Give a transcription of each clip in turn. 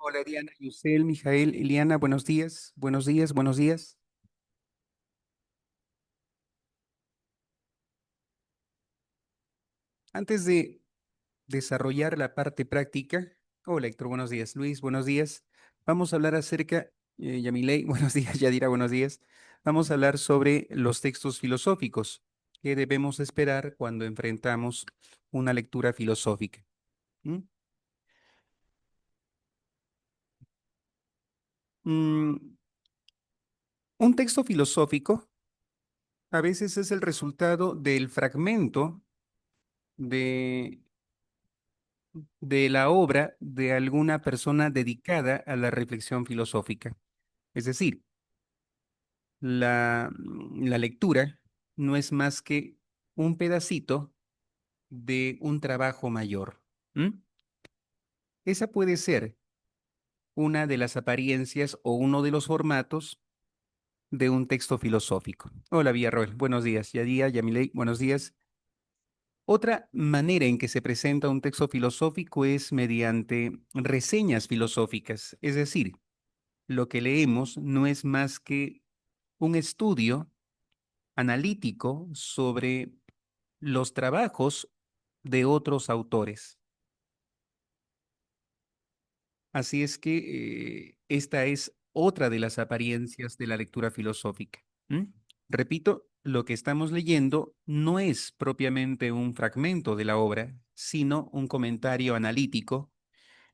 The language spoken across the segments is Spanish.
Hola, Diana, Yusel, Mijael, Eliana, buenos días, buenos días, buenos días. Antes de desarrollar la parte práctica, hola Héctor, buenos días, Luis, buenos días. Vamos a hablar acerca, Yamilei, buenos días, Yadira, buenos días. Vamos a hablar sobre los textos filosóficos que debemos esperar cuando enfrentamos una lectura filosófica. ¿Mm? Mm, un texto filosófico a veces es el resultado del fragmento de de la obra de alguna persona dedicada a la reflexión filosófica. Es decir, la lectura no es más que un pedacito de un trabajo mayor. ¿M? Esa puede ser una de las apariencias o uno de los formatos de un texto filosófico. Hola, Villarroel. Buenos días. Yadía, Yamilei, buenos días. Otra manera en que se presenta un texto filosófico es mediante reseñas filosóficas, es decir, lo que leemos no es más que un estudio analítico sobre los trabajos de otros autores. Así es que esta es otra de las apariencias de la lectura filosófica. ¿M? Repito, lo que estamos leyendo no es propiamente un fragmento de la obra, sino un comentario analítico,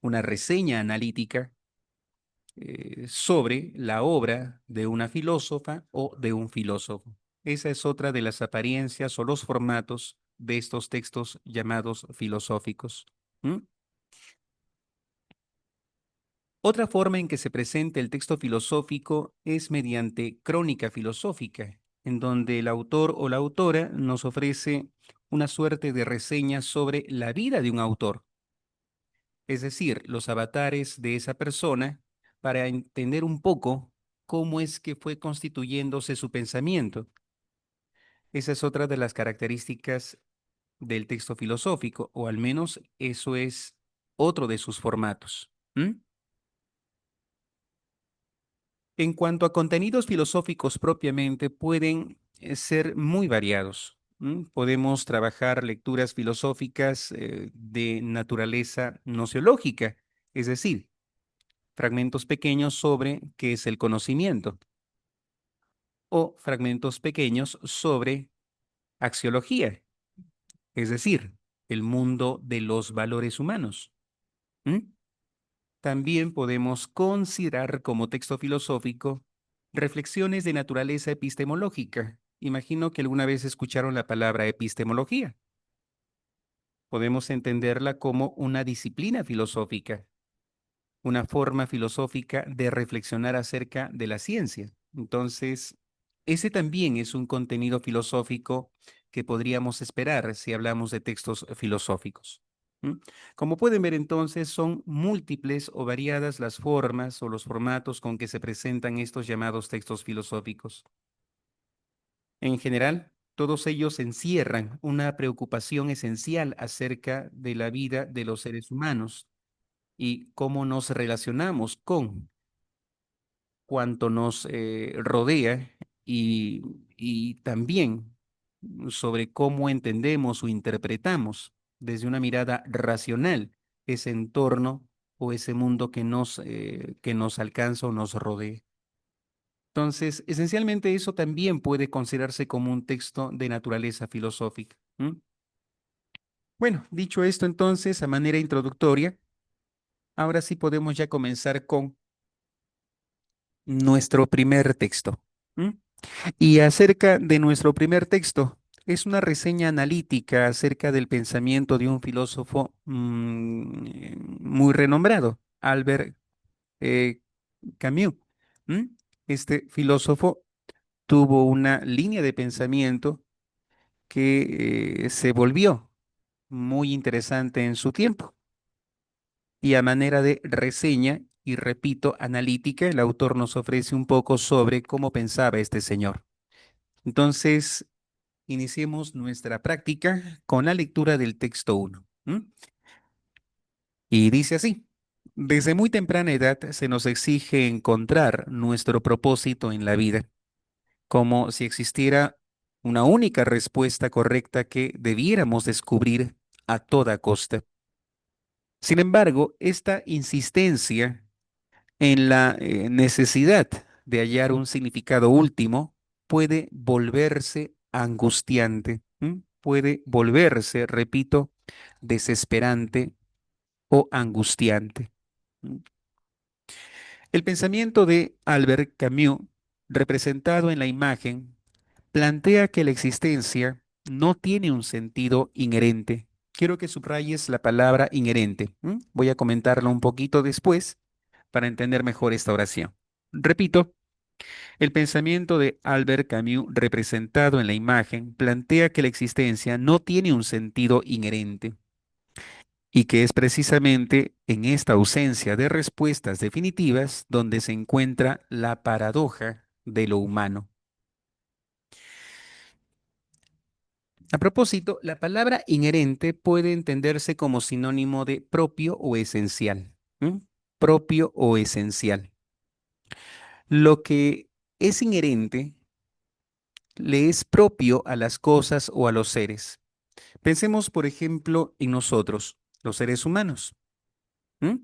una reseña analítica sobre la obra de una filósofa o de un filósofo. Esa es otra de las apariencias o los formatos de estos textos llamados filosóficos. ¿Mm? Otra forma en que se presenta el texto filosófico es mediante crónica filosófica, en donde el autor o la autora nos ofrece una suerte de reseña sobre la vida de un autor, es decir, los avatares de esa persona, para entender un poco cómo es que fue constituyéndose su pensamiento. Esa es otra de las características del texto filosófico, o al menos eso es otro de sus formatos. ¿M? En cuanto a contenidos filosóficos propiamente, pueden ser muy variados. Podemos trabajar lecturas filosóficas de naturaleza nociológica, es decir, fragmentos pequeños sobre qué es el conocimiento o fragmentos pequeños sobre axiología, es decir, el mundo de los valores humanos. ¿Mm? También podemos considerar como texto filosófico reflexiones de naturaleza epistemológica. Imagino que alguna vez escucharon la palabra epistemología. Podemos entenderla como una disciplina filosófica, una forma filosófica de reflexionar acerca de la ciencia. Entonces, ese también es un contenido filosófico que podríamos esperar si hablamos de textos filosóficos. ¿Mm? Como pueden ver entonces, son múltiples o variadas las formas o los formatos con que se presentan estos llamados textos filosóficos. En general, todos ellos encierran una preocupación esencial acerca de la vida de los seres humanos y cómo nos relacionamos con cuanto nos rodea y también sobre cómo entendemos o interpretamos desde una mirada racional ese entorno o ese mundo que nos alcanza o nos rodea. Entonces, esencialmente eso también puede considerarse como un texto de naturaleza filosófica. ¿M? Bueno, dicho esto entonces, a manera introductoria, ahora sí podemos ya comenzar con nuestro primer texto. ¿M? Y acerca de nuestro primer texto, es una reseña analítica acerca del pensamiento de un filósofo muy renombrado, Albert eh, Camus. ¿M? Este filósofo tuvo una línea de pensamiento que se volvió muy interesante en su tiempo. Y a manera de reseña, y repito, analítica, el autor nos ofrece un poco sobre cómo pensaba este señor. Entonces, iniciemos nuestra práctica con la lectura del texto 1. Y dice así, Desde muy temprana edad se nos exige encontrar nuestro propósito en la vida, como si existiera una única respuesta correcta que debiéramos descubrir a toda costa. Sin embargo, esta insistencia en la necesidad de hallar un significado último puede volverse angustiante, ¿m? Puede volverse, repito, desesperante o angustiante. ¿M? El pensamiento de Albert Camus, representado en la imagen, plantea que la existencia no tiene un sentido inherente. Quiero que subrayes la palabra inherente. Voy a comentarlo un poquito después para entender mejor esta oración. Repito, el pensamiento de Albert Camus, representado en la imagen, plantea que la existencia no tiene un sentido inherente y que es precisamente en esta ausencia de respuestas definitivas donde se encuentra la paradoja de lo humano. A propósito, la palabra inherente puede entenderse como sinónimo de propio o esencial. ¿M? Propio o esencial. Lo que es inherente le es propio a las cosas o a los seres. Pensemos, por ejemplo, en nosotros, los seres humanos. ¿M?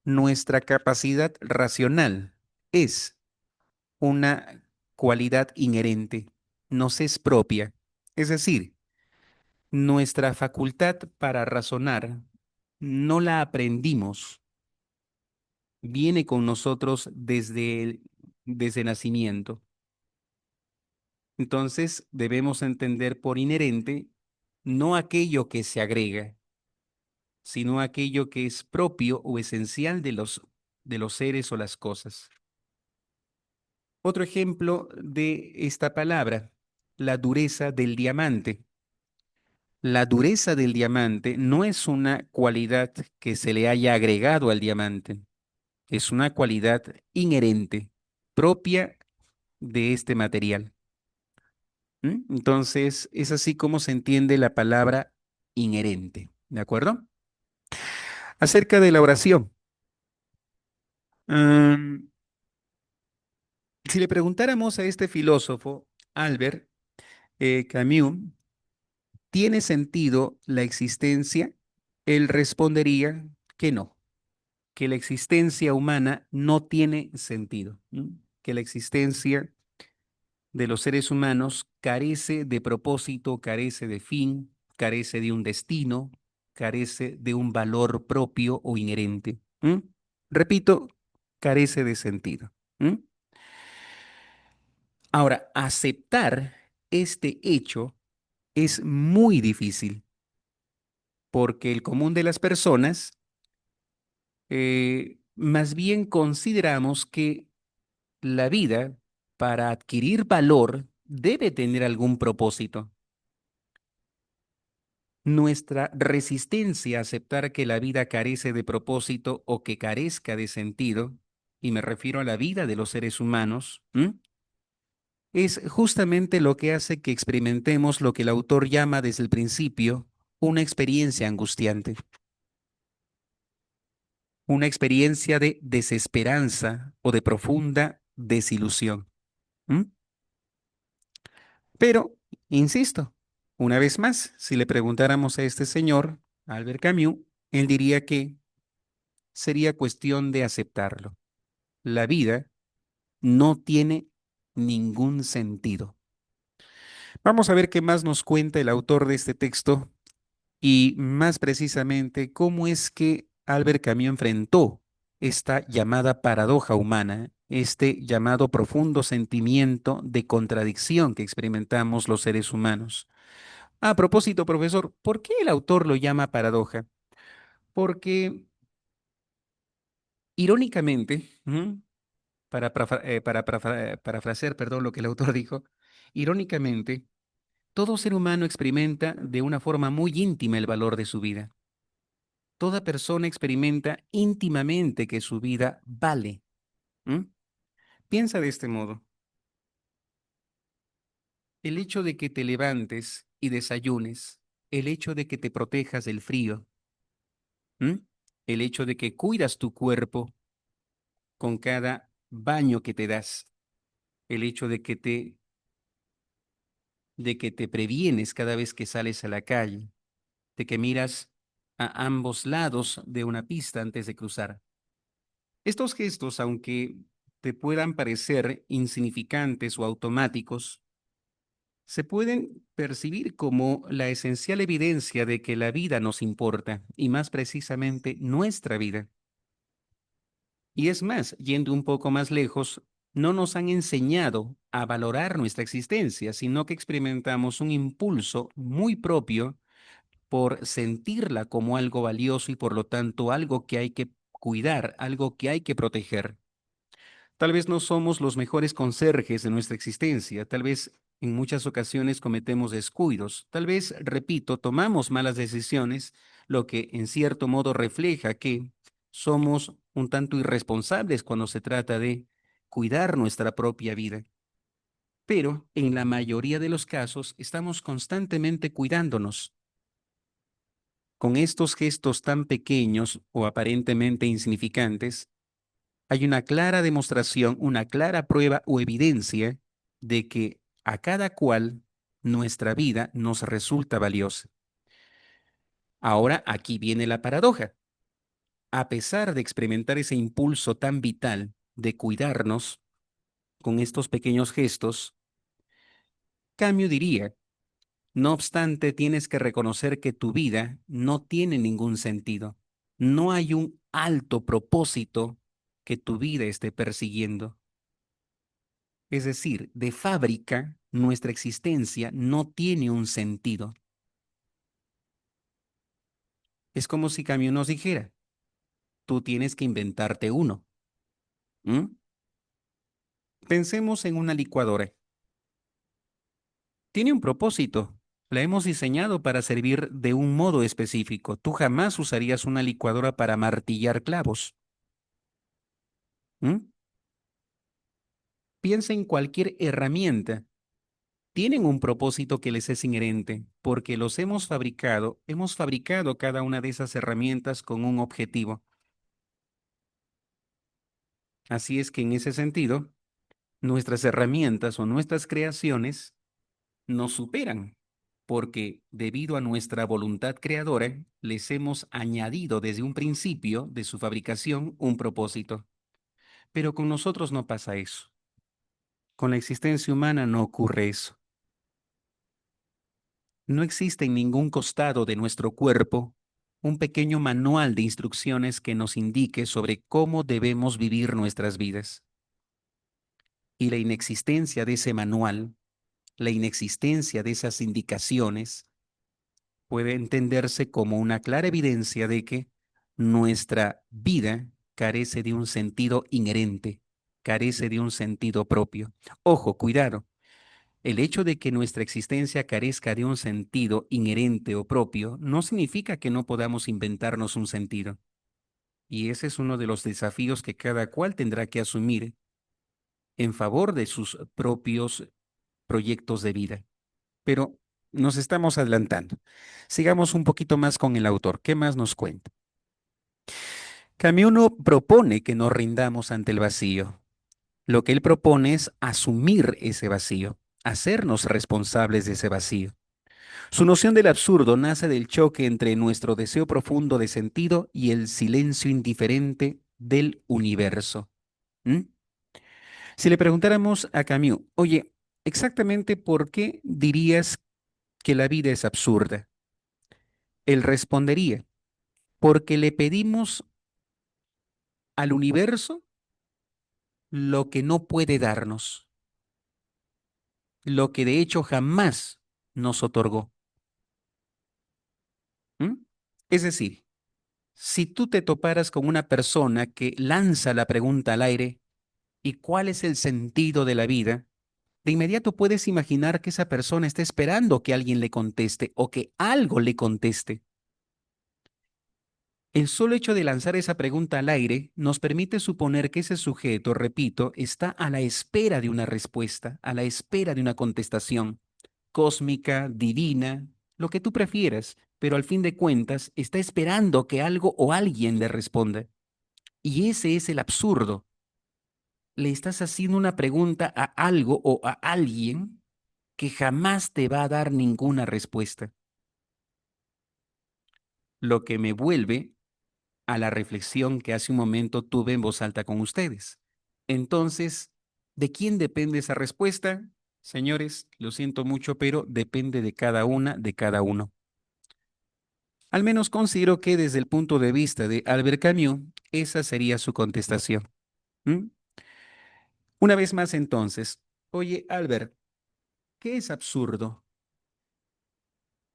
Nuestra capacidad racional es una cualidad inherente, nos es propia. Es decir, nuestra facultad para razonar no la aprendimos, viene con nosotros desde nacimiento. Entonces debemos entender por inherente no aquello que se agrega, sino aquello que es propio o esencial de los seres o las cosas. Otro ejemplo de esta palabra, la dureza del diamante. La dureza del diamante no es una cualidad que se le haya agregado al diamante, es una cualidad inherente, propia de este material. Entonces, es así como se entiende la palabra inherente, ¿de acuerdo? Acerca de la oración, mm, si le preguntáramos a este filósofo, Albert Camus, ¿tiene sentido la existencia? Él respondería que no, que la existencia humana no tiene sentido, que la existencia de los seres humanos carece de propósito, carece de fin, carece de un destino, carece de un valor propio o inherente. Repito, carece de sentido. Ahora, aceptar este hecho es muy difícil porque el común de las personas más bien consideramos que la vida, para adquirir valor, debe tener algún propósito. Nuestra resistencia a aceptar que la vida carece de propósito o que carezca de sentido, y me refiero a la vida de los seres humanos, es justamente lo que hace que experimentemos lo que el autor llama desde el principio una experiencia angustiante, una experiencia de desesperanza o de profunda desilusión. ¿m? Pero, insisto, una vez más, si le preguntáramos a este señor, Albert Camus, él diría que sería cuestión de aceptarlo. La vida no tiene ningún sentido. Vamos a ver qué más nos cuenta el autor de este texto y más precisamente cómo es que Albert Camus enfrentó esta llamada paradoja humana, este llamado profundo sentimiento de contradicción que experimentamos los seres humanos. A propósito, profesor, ¿por qué el autor lo llama paradoja? Porque irónicamente, parafrasear, perdón, lo que el autor dijo, irónicamente, todo ser humano experimenta de una forma muy íntima el valor de su vida. Toda persona experimenta íntimamente que su vida vale. ¿m? Piensa de este modo. El hecho de que te levantes y desayunes, el hecho de que te protejas del frío, ¿m? el hecho de que cuidas tu cuerpo con cada baño que te das, el hecho de que te previenes cada vez que sales a la calle, de que miras a ambos lados de una pista antes de cruzar. Estos gestos, aunque te puedan parecer insignificantes o automáticos, se pueden percibir como la esencial evidencia de que la vida nos importa, y más precisamente nuestra vida. Y es más, yendo un poco más lejos, no nos han enseñado a valorar nuestra existencia, sino que experimentamos un impulso muy propio por sentirla como algo valioso y por lo tanto algo que hay que cuidar, algo que hay que proteger. Tal vez no somos los mejores conserjes de nuestra existencia, tal vez en muchas ocasiones cometemos descuidos, tal vez, repito, tomamos malas decisiones, lo que en cierto modo refleja que somos un tanto irresponsables cuando se trata de cuidar nuestra propia vida. Pero en la mayoría de los casos estamos constantemente cuidándonos. Con estos gestos tan pequeños o aparentemente insignificantes, hay una clara demostración, una clara prueba o evidencia de que a cada cual nuestra vida nos resulta valiosa. Ahora aquí viene la paradoja. A pesar de experimentar ese impulso tan vital de cuidarnos con estos pequeños gestos, Camus diría, no obstante, tienes que reconocer que tu vida no tiene ningún sentido. No hay un alto propósito que tu vida esté persiguiendo. Es decir, de fábrica, nuestra existencia no tiene un sentido. Es como si Camus nos dijera, tú tienes que inventarte uno. ¿Mm? Pensemos en una licuadora. Tiene un propósito. La hemos diseñado para servir de un modo específico. Tú jamás usarías una licuadora para martillar clavos. ¿Mm? Piensa en cualquier herramienta. Tienen un propósito que les es inherente, porque los hemos fabricado cada una de esas herramientas con un objetivo. Así es que en ese sentido, nuestras herramientas o nuestras creaciones nos superan, porque debido a nuestra voluntad creadora, les hemos añadido desde un principio de su fabricación un propósito. Pero con nosotros no pasa eso. Con la existencia humana no ocurre eso. No existe en ningún costado de nuestro cuerpo un pequeño manual de instrucciones que nos indique sobre cómo debemos vivir nuestras vidas. Y la inexistencia de ese manual, la inexistencia de esas indicaciones, puede entenderse como una clara evidencia de que nuestra vida carece de un sentido inherente, carece de un sentido propio. Ojo, cuidado. El hecho de que nuestra existencia carezca de un sentido inherente o propio no significa que no podamos inventarnos un sentido. Y ese es uno de los desafíos que cada cual tendrá que asumir en favor de sus propios proyectos de vida. Pero nos estamos adelantando. Sigamos un poquito más con el autor. ¿Qué más nos cuenta? Camus no propone que nos rindamos ante el vacío. Lo que él propone es asumir ese vacío, hacernos responsables de ese vacío. Su noción del absurdo nace del choque entre nuestro deseo profundo de sentido y el silencio indiferente del universo. ¿Mm? Si le preguntáramos a Camus, oye, exactamente por qué dirías que la vida es absurda, él respondería, porque le pedimos al universo lo que no puede darnos, lo que de hecho jamás nos otorgó. ¿Mm? Es decir, si tú te toparas con una persona que lanza la pregunta al aire, ¿y cuál es el sentido de la vida? De inmediato puedes imaginar que esa persona está esperando que alguien le conteste o que algo le conteste. El solo hecho de lanzar esa pregunta al aire nos permite suponer que ese sujeto, repito, está a la espera de una respuesta, a la espera de una contestación cósmica, divina, lo que tú prefieras, pero al fin de cuentas está esperando que algo o alguien le responda. Y ese es el absurdo. Le estás haciendo una pregunta a algo o a alguien que jamás te va a dar ninguna respuesta. Lo que me vuelve a la reflexión que hace un momento tuve en voz alta con ustedes. Entonces, ¿de quién depende esa respuesta? Señores, lo siento mucho, pero depende de cada una, de cada uno. Al menos considero que desde el punto de vista de Albert Camus, esa sería su contestación. ¿Mm? Una vez más entonces, oye, Albert, ¿qué es absurdo?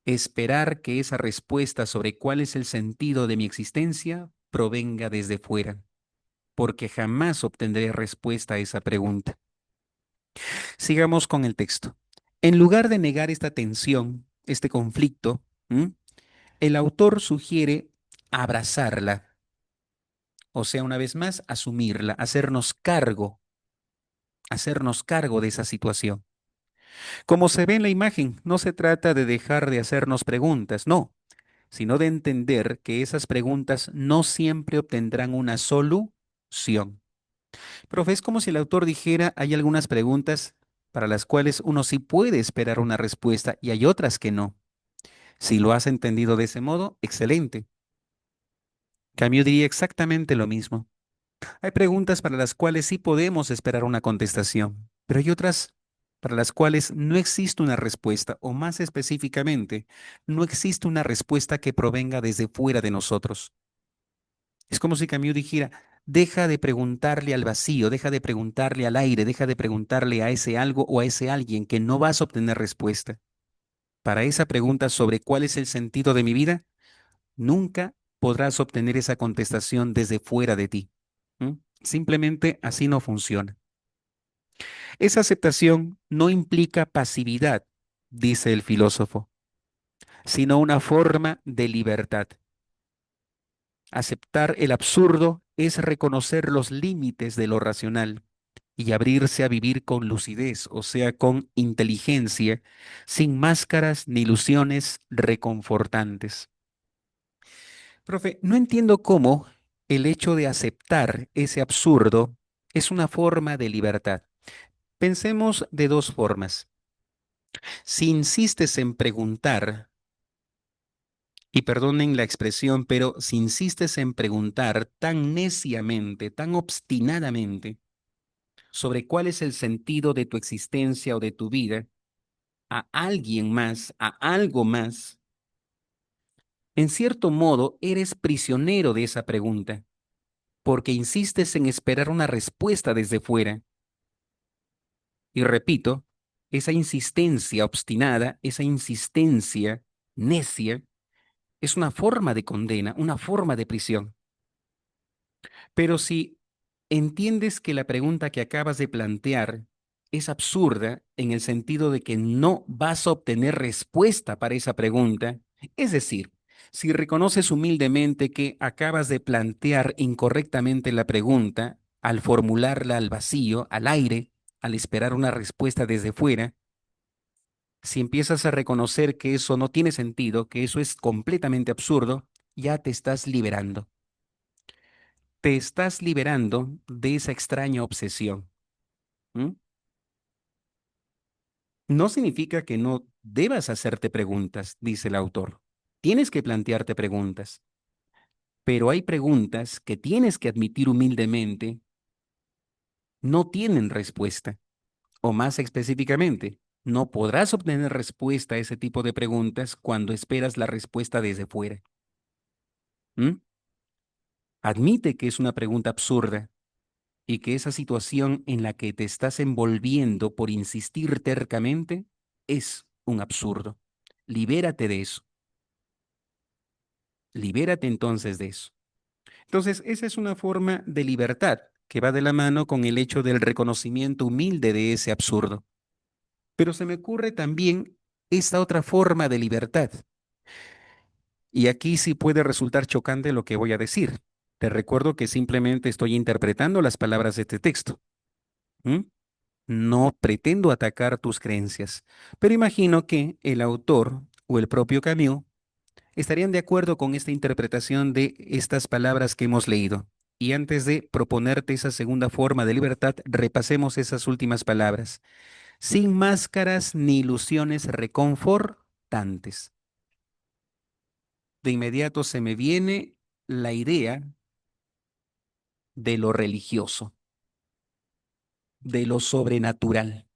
Esperar que esa respuesta sobre cuál es el sentido de mi existencia provenga desde fuera, porque jamás obtendré respuesta a esa pregunta. Sigamos con el texto. En lugar de negar esta tensión, este conflicto, el autor sugiere abrazarla, o sea, una vez más, asumirla, hacernos cargo de esa situación. Como se ve en la imagen, no se trata de dejar de hacernos preguntas, no, sino de entender que esas preguntas no siempre obtendrán una solución. Profe, es como si el autor dijera, hay algunas preguntas para las cuales uno sí puede esperar una respuesta y hay otras que no. Si lo has entendido de ese modo, excelente. Camus diría exactamente lo mismo. Hay preguntas para las cuales sí podemos esperar una contestación, pero hay otras para las cuales no existe una respuesta, o más específicamente, no existe una respuesta que provenga desde fuera de nosotros. Es como si Camus dijera, deja de preguntarle al vacío, deja de preguntarle al aire, deja de preguntarle a ese algo o a ese alguien que no vas a obtener respuesta. Para esa pregunta sobre cuál es el sentido de mi vida, nunca podrás obtener esa contestación desde fuera de ti. ¿Mm? Simplemente así no funciona. Esa aceptación no implica pasividad, dice el filósofo, sino una forma de libertad. Aceptar el absurdo es reconocer los límites de lo racional y abrirse a vivir con lucidez, o sea, con inteligencia, sin máscaras ni ilusiones reconfortantes. Profe, no entiendo cómo el hecho de aceptar ese absurdo es una forma de libertad. Pensemos de dos formas. Si insistes en preguntar, y perdonen la expresión, pero si insistes en preguntar tan neciamente, tan obstinadamente, sobre cuál es el sentido de tu existencia o de tu vida, a alguien más, a algo más, en cierto modo eres prisionero de esa pregunta, porque insistes en esperar una respuesta desde fuera. Y repito, esa insistencia obstinada, esa insistencia necia, es una forma de condena, una forma de prisión. Pero si entiendes que la pregunta que acabas de plantear es absurda en el sentido de que no vas a obtener respuesta para esa pregunta, es decir, si reconoces humildemente que acabas de plantear incorrectamente la pregunta al formularla al vacío, al aire, al esperar una respuesta desde fuera, si empiezas a reconocer que eso no tiene sentido, que eso es completamente absurdo, ya te estás liberando. Te estás liberando de esa extraña obsesión. ¿M? No significa que no debas hacerte preguntas, dice el autor. Tienes que plantearte preguntas, pero hay preguntas que tienes que admitir humildemente no tienen respuesta. O más específicamente, no podrás obtener respuesta a ese tipo de preguntas cuando esperas la respuesta desde fuera. ¿M? Admite que es una pregunta absurda y que esa situación en la que te estás envolviendo por insistir tercamente es un absurdo. Libérate de eso. Libérate entonces de eso. Entonces, esa es una forma de libertad que va de la mano con el hecho del reconocimiento humilde de ese absurdo. Pero se me ocurre también esta otra forma de libertad. Y aquí sí puede resultar chocante lo que voy a decir. Te recuerdo que simplemente estoy interpretando las palabras de este texto. ¿Mm? No pretendo atacar tus creencias, pero imagino que el autor o el propio Camus ¿Estarían de acuerdo con esta interpretación de estas palabras que hemos leído? Y antes de proponerte esa segunda forma de libertad, repasemos esas últimas palabras. Sin máscaras ni ilusiones reconfortantes. De inmediato se me viene la idea de lo religioso, de lo sobrenatural.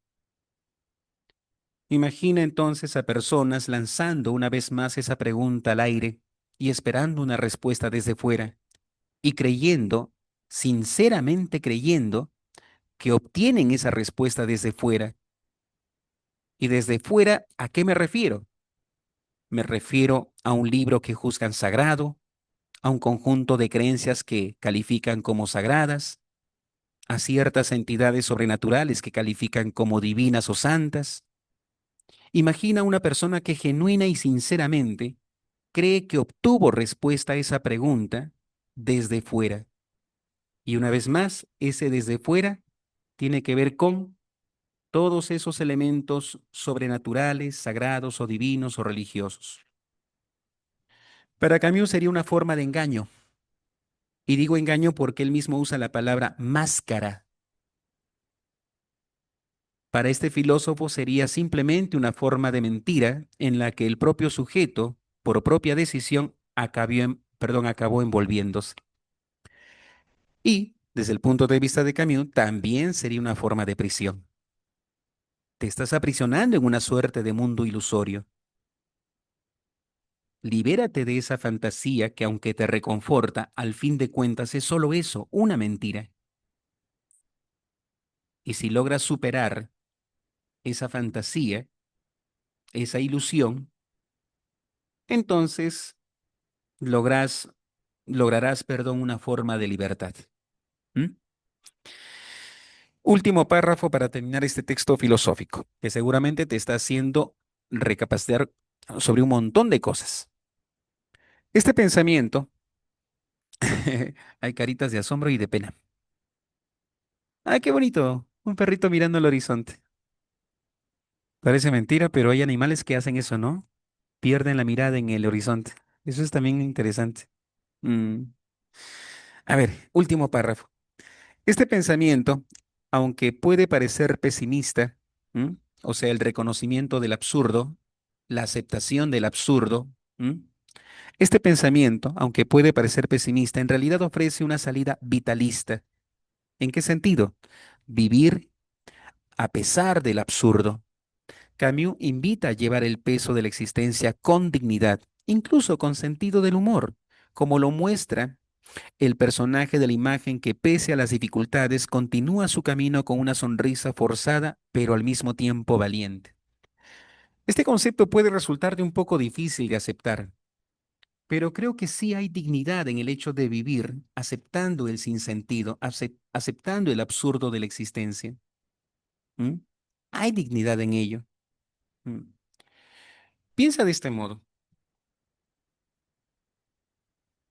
Imagina entonces a personas lanzando una vez más esa pregunta al aire y esperando una respuesta desde fuera y creyendo, sinceramente creyendo, que obtienen esa respuesta desde fuera. Y desde fuera, ¿a qué me refiero? Me refiero a un libro que juzgan sagrado, a un conjunto de creencias que califican como sagradas, a ciertas entidades sobrenaturales que califican como divinas o santas. Imagina una persona que genuina y sinceramente cree que obtuvo respuesta a esa pregunta desde fuera. Y una vez más, ese desde fuera tiene que ver con todos esos elementos sobrenaturales, sagrados o divinos o religiosos. Para Camus sería una forma de engaño. Y digo engaño porque él mismo usa la palabra máscara. Para este filósofo sería simplemente una forma de mentira en la que el propio sujeto, por propia decisión, acabó envolviéndose. Y, desde el punto de vista de Camus, también sería una forma de prisión. Te estás aprisionando en una suerte de mundo ilusorio. Libérate de esa fantasía que, aunque te reconforta, al fin de cuentas es solo eso, una mentira. Y si logras superar esa fantasía, esa ilusión, entonces logras, lograrás, una forma de libertad. ¿Mm? Último párrafo para terminar este texto filosófico, que seguramente te está haciendo recapacitar sobre un montón de cosas. Este pensamiento, hay caritas de asombro y de pena. ¡Ay, qué bonito! Un perrito mirando al horizonte. Parece mentira, pero hay animales que hacen eso, ¿no? Pierden la mirada en el horizonte. Eso es también interesante. Mm. A ver, último párrafo. Este pensamiento, aunque puede parecer pesimista, ¿m? O sea, el reconocimiento del absurdo, la aceptación del absurdo, ¿m? Este pensamiento, aunque puede parecer pesimista, en realidad ofrece una salida vitalista. ¿En qué sentido? Vivir a pesar del absurdo. Camus invita a llevar el peso de la existencia con dignidad, incluso con sentido del humor, como lo muestra el personaje de la imagen que, pese a las dificultades, continúa su camino con una sonrisa forzada, pero al mismo tiempo valiente. Este concepto puede resultar de un poco difícil de aceptar, pero creo que sí hay dignidad en el hecho de vivir aceptando el sinsentido, aceptando el absurdo de la existencia. ¿Mm? Hay dignidad en ello. ¿Mm? Piensa de este modo.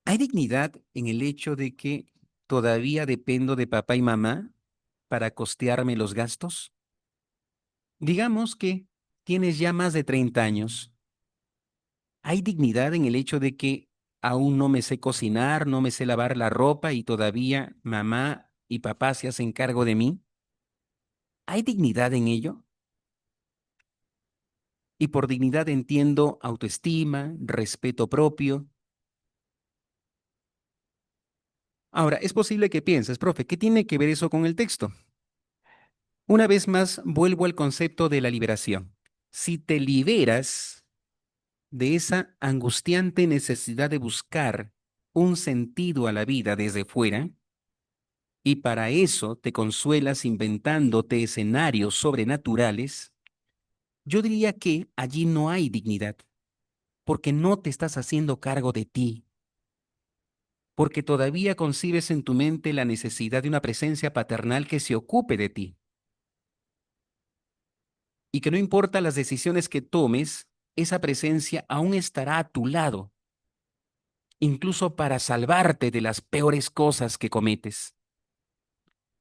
¿Hay dignidad en el hecho de que todavía dependo de papá y mamá para costearme los gastos? Digamos que tienes ya más de 30 años. ¿Hay dignidad en el hecho de que aún no me sé cocinar, no me sé lavar la ropa y todavía mamá y papá se hacen cargo de mí? ¿Hay dignidad en ello? Y por dignidad entiendo autoestima, respeto propio. Ahora, es posible que pienses, profe, ¿qué tiene que ver eso con el texto? Una vez más, vuelvo al concepto de la liberación. Si te liberas de esa angustiante necesidad de buscar un sentido a la vida desde fuera, y para eso te consuelas inventándote escenarios sobrenaturales, yo diría que allí no hay dignidad, porque no te estás haciendo cargo de ti, porque todavía concibes en tu mente la necesidad de una presencia paternal que se ocupe de ti, y que no importa las decisiones que tomes, esa presencia aún estará a tu lado, incluso para salvarte de las peores cosas que cometes.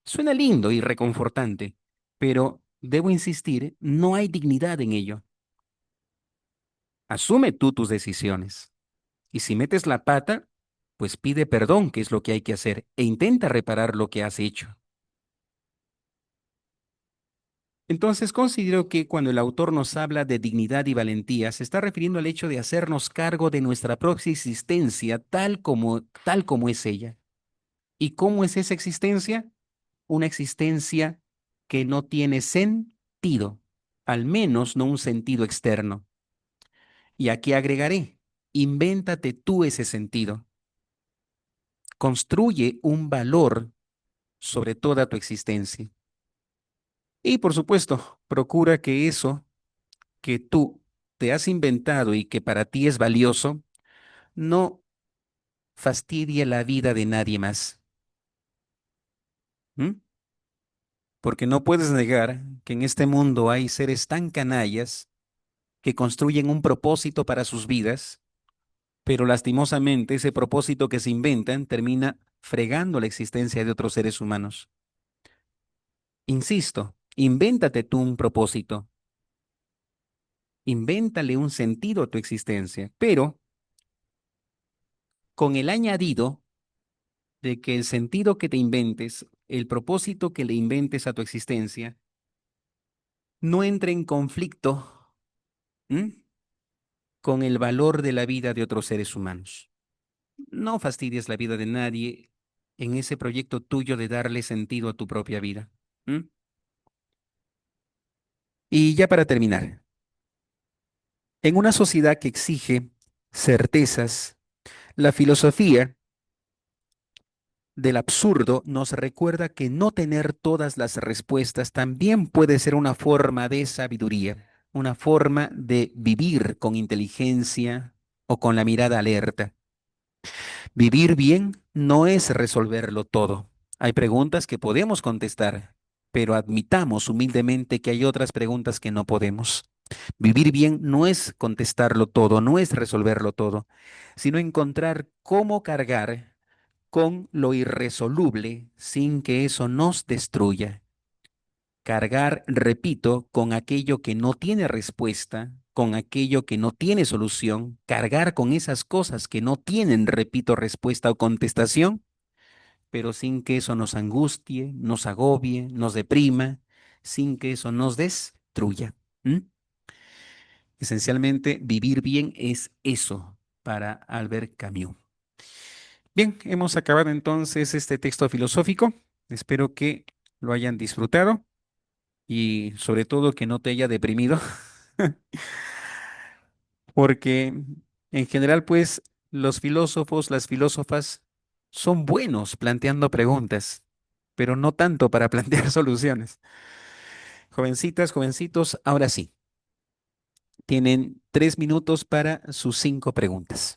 Suena lindo y reconfortante, pero debo insistir, no hay dignidad en ello. Asume tú tus decisiones. Y si metes la pata, pues pide perdón, que es lo que hay que hacer, e intenta reparar lo que has hecho. Entonces considero que cuando el autor nos habla de dignidad y valentía, se está refiriendo al hecho de hacernos cargo de nuestra propia existencia tal como es ella. ¿Y cómo es esa existencia? Una existencia que no tiene sentido, al menos no un sentido externo. Y aquí agregaré, invéntate tú ese sentido, construye un valor sobre toda tu existencia. Y por supuesto, procura que eso que tú te has inventado y que para ti es valioso, no fastidie la vida de nadie más. ¿M? Porque no puedes negar que en este mundo hay seres tan canallas que construyen un propósito para sus vidas, pero lastimosamente ese propósito que se inventan termina fregando la existencia de otros seres humanos. Insisto, invéntate tú un propósito, invéntale un sentido a tu existencia, pero con el añadido de que el sentido que te inventes, el propósito que le inventes a tu existencia, no entre en conflicto, ¿m? con el valor de la vida de otros seres humanos. No fastidies la vida de nadie en ese proyecto tuyo de darle sentido a tu propia vida. ¿M? Y ya para terminar, en una sociedad que exige certezas, la filosofía del absurdo nos recuerda que no tener todas las respuestas también puede ser una forma de sabiduría, una forma de vivir con inteligencia o con la mirada alerta. Vivir bien no es resolverlo todo. Hay preguntas que podemos contestar, pero admitamos humildemente que hay otras preguntas que no podemos. Vivir bien no es contestarlo todo, no es resolverlo todo, sino encontrar cómo cargar con lo irresoluble sin que eso nos destruya. Cargar, repito, con aquello que no tiene respuesta, con aquello que no tiene solución, cargar con esas cosas que no tienen, repito, respuesta o contestación, pero sin que eso nos angustie, nos agobie, nos deprima, sin que eso nos destruya. ¿Mm? Esencialmente, vivir bien es eso para Albert Camus. Bien, hemos acabado entonces este texto filosófico. Espero que lo hayan disfrutado y sobre todo que no te haya deprimido, porque en general, pues, los filósofos, las filósofas son buenos planteando preguntas, pero no tanto para plantear soluciones. Jovencitas, jovencitos, ahora sí, tienen 3 minutos para sus 5 preguntas.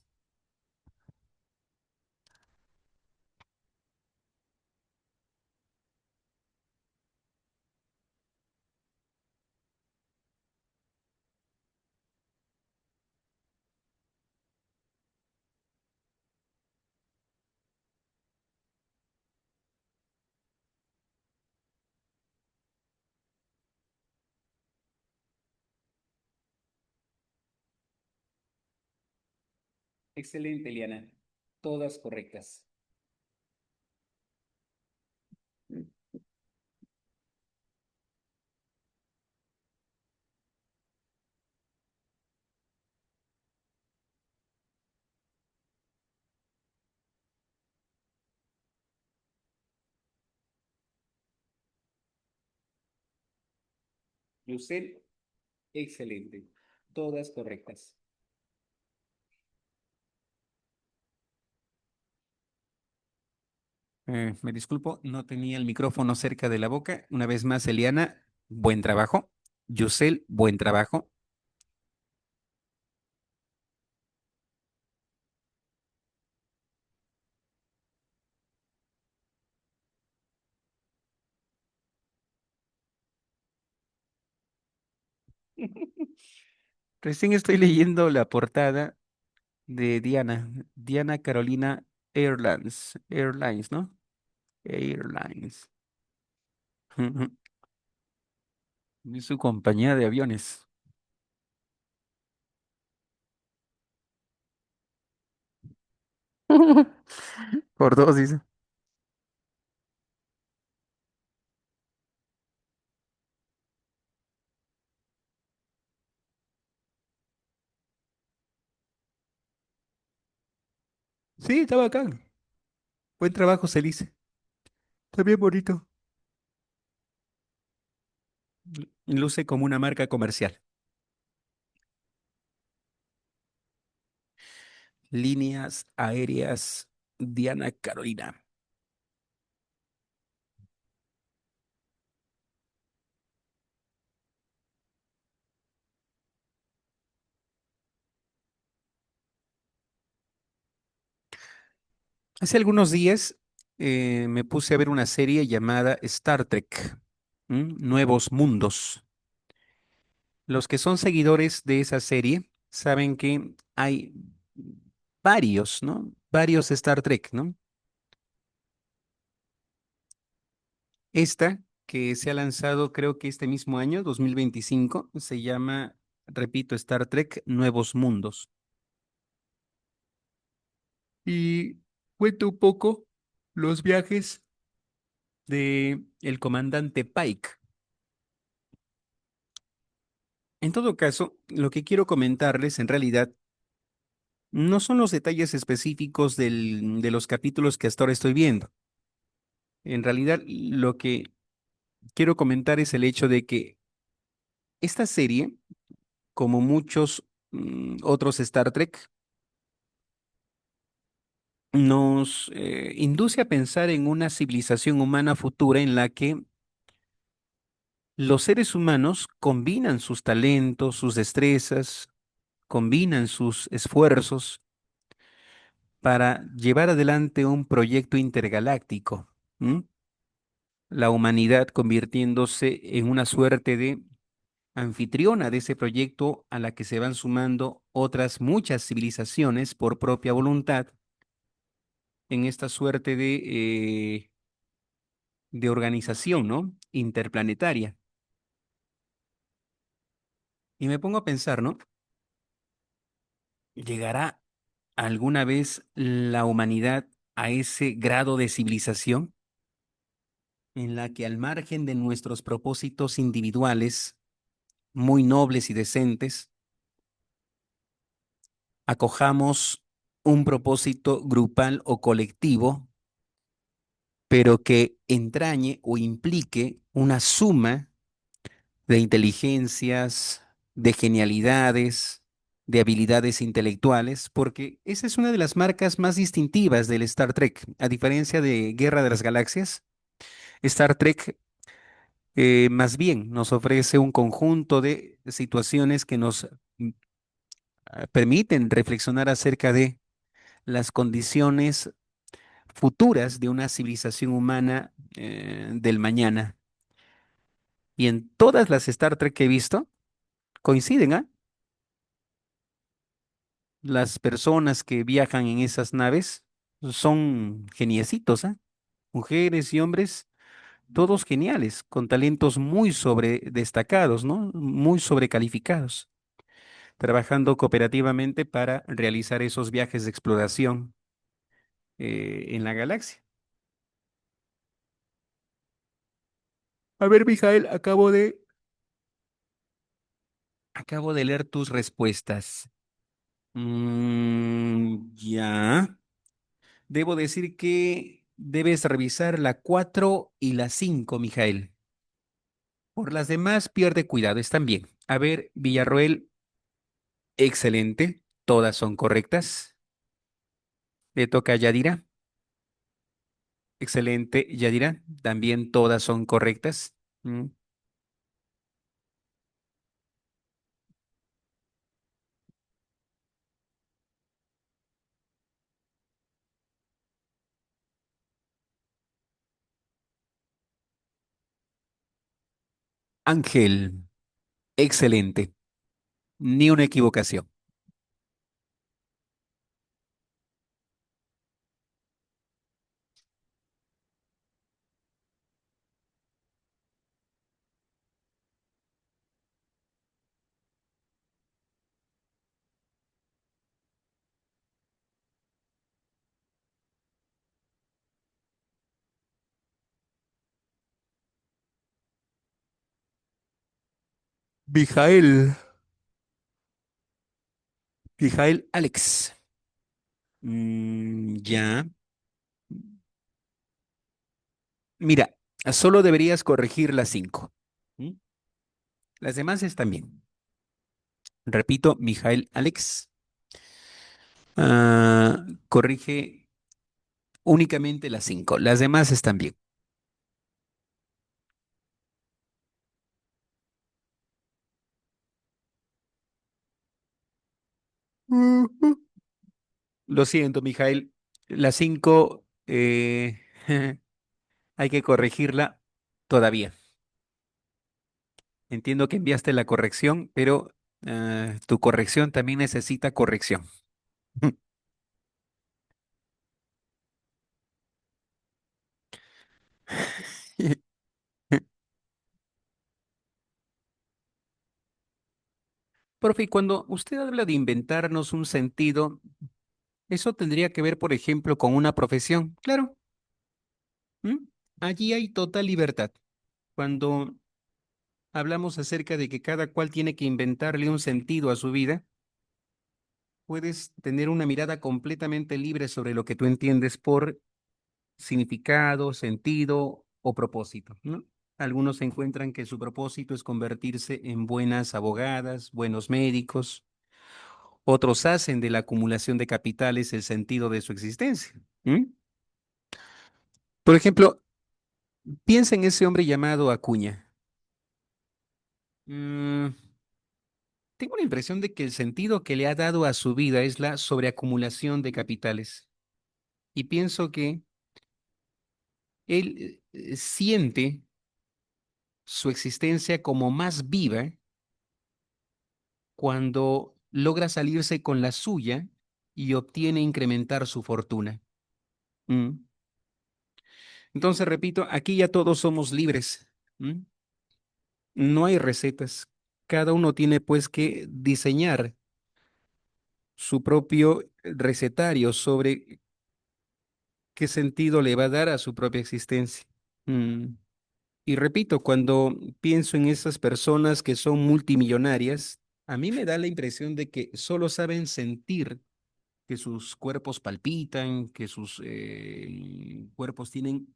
Excelente, Eliana. Todas correctas. Yusel, excelente. Todas correctas. Me disculpo, no tenía el micrófono cerca de la boca. Una vez más, Eliana, buen trabajo. Yusel, buen trabajo. Recién estoy leyendo la portada de Diana, Diana Carolina Airlines, ¿no? Airlines. Es su compañía de aviones. Por dos, dice. Sí, está bacán. Buen trabajo, Celice. Está bien bonito. Luce como una marca comercial. Líneas aéreas Diana Carolina. Hace algunos días me puse a ver una serie llamada Star Trek, Nuevos Mundos. Los que son seguidores de esa serie saben que hay varios, ¿no? Varios Star Trek, ¿no? Esta, que se ha lanzado creo que este mismo año, 2025, se llama, repito, Star Trek Nuevos Mundos. Y cuento un poco los viajes de el comandante Pike. En todo caso, lo que quiero comentarles en realidad no son los detalles específicos de los capítulos que hasta ahora estoy viendo. En realidad, lo que quiero comentar es el hecho de que esta serie, como muchos otros Star Trek, nos induce a pensar en una civilización humana futura en la que los seres humanos combinan sus talentos, sus destrezas, combinan sus esfuerzos para llevar adelante un proyecto intergaláctico. ¿M? La humanidad convirtiéndose en una suerte de anfitriona de ese proyecto a la que se van sumando otras muchas civilizaciones por propia voluntad en esta suerte de organización, ¿no? Interplanetaria. Y me pongo a pensar, ¿no? ¿Llegará alguna vez la humanidad a ese grado de civilización en la que al margen de nuestros propósitos individuales, muy nobles y decentes, acojamos un propósito grupal o colectivo, pero que entrañe o implique una suma de inteligencias, de genialidades, de habilidades intelectuales, porque esa es una de las marcas más distintivas del Star Trek. A diferencia de Guerra de las Galaxias, Star Trek más bien nos ofrece un conjunto de situaciones que nos permiten reflexionar acerca de las condiciones futuras de una civilización humana del mañana. Y en todas las Star Trek que he visto, coinciden, ¿ah? Las personas que viajan en esas naves son geniecitos, ¿ah? Mujeres y hombres, todos geniales, con talentos muy sobre destacados, ¿no? Muy sobrecalificados, trabajando cooperativamente para realizar esos viajes de exploración en la galaxia. A ver, Mijael, acabo de leer tus respuestas. Ya. Debo decir que debes revisar la 4 y la 5, Mijael. Por las demás, pierde cuidado, están bien. A ver, Villarroel, excelente. Todas son correctas. Le toca a Yadira. Excelente, Yadira. También todas son correctas. Mm. Ángel, excelente. Ni una equivocación. Mijael, Mijael Alex. Ya. Mira, solo deberías corregir las cinco. ¿Mm? Las demás están bien. Repito, Mijael Alex. Corrige únicamente las cinco. Las demás están bien. Ujú. Lo siento, Mijael. Las cinco hay que corregirla todavía. Entiendo que enviaste la corrección, pero tu corrección también necesita corrección. Profe, y cuando usted habla de inventarnos un sentido, eso tendría que ver, por ejemplo, con una profesión. Claro, ¿m? Allí hay total libertad. Cuando hablamos acerca de que cada cual tiene que inventarle un sentido a su vida, puedes tener una mirada completamente libre sobre lo que tú entiendes por significado, sentido o propósito, ¿no? Algunos encuentran que su propósito es convertirse en buenas abogadas, buenos médicos. Otros hacen de la acumulación de capitales el sentido de su existencia. ¿M? Por ejemplo, piensa en ese hombre llamado Acuña. Mm, Tengo la impresión de que el sentido que le ha dado a su vida es la sobreacumulación de capitales. Y pienso que él siente su existencia como más viva cuando logra salirse con la suya y obtiene incrementar su fortuna. ¿M? Entonces, repito, aquí ya todos somos libres. ¿M? No hay recetas. Cada uno tiene pues que diseñar su propio recetario sobre qué sentido le va a dar a su propia existencia. Mm. Y repito, cuando pienso en esas personas que son multimillonarias, a mí me da la impresión de que solo saben sentir que sus cuerpos palpitan, que sus cuerpos tienen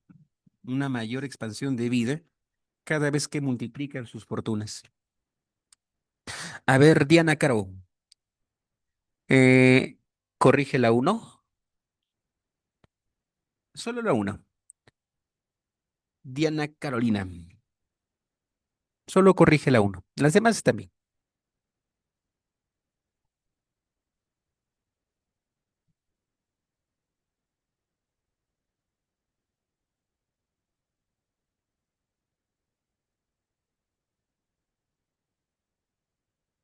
una mayor expansión de vida cada vez que multiplican sus fortunas. A ver, Diana Caro, eh, corrige la uno, solo la uno. Diana Carolina, solo corrige la uno. Las demás están bien.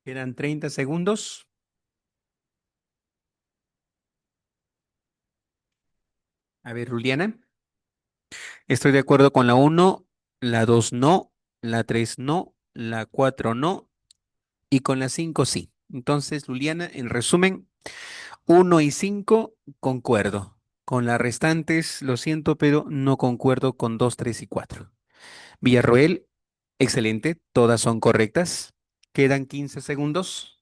Quedan 30 segundos. A ver, Juliana, estoy de acuerdo con la uno, la 2 no, la 3 no, la 4 no y con la 5 sí. Entonces, Juliana, en resumen, uno y 5 concuerdo. Con las restantes, lo siento, pero no concuerdo con 2, 3 y 4. Villarroel, excelente, todas son correctas. Quedan 15 segundos.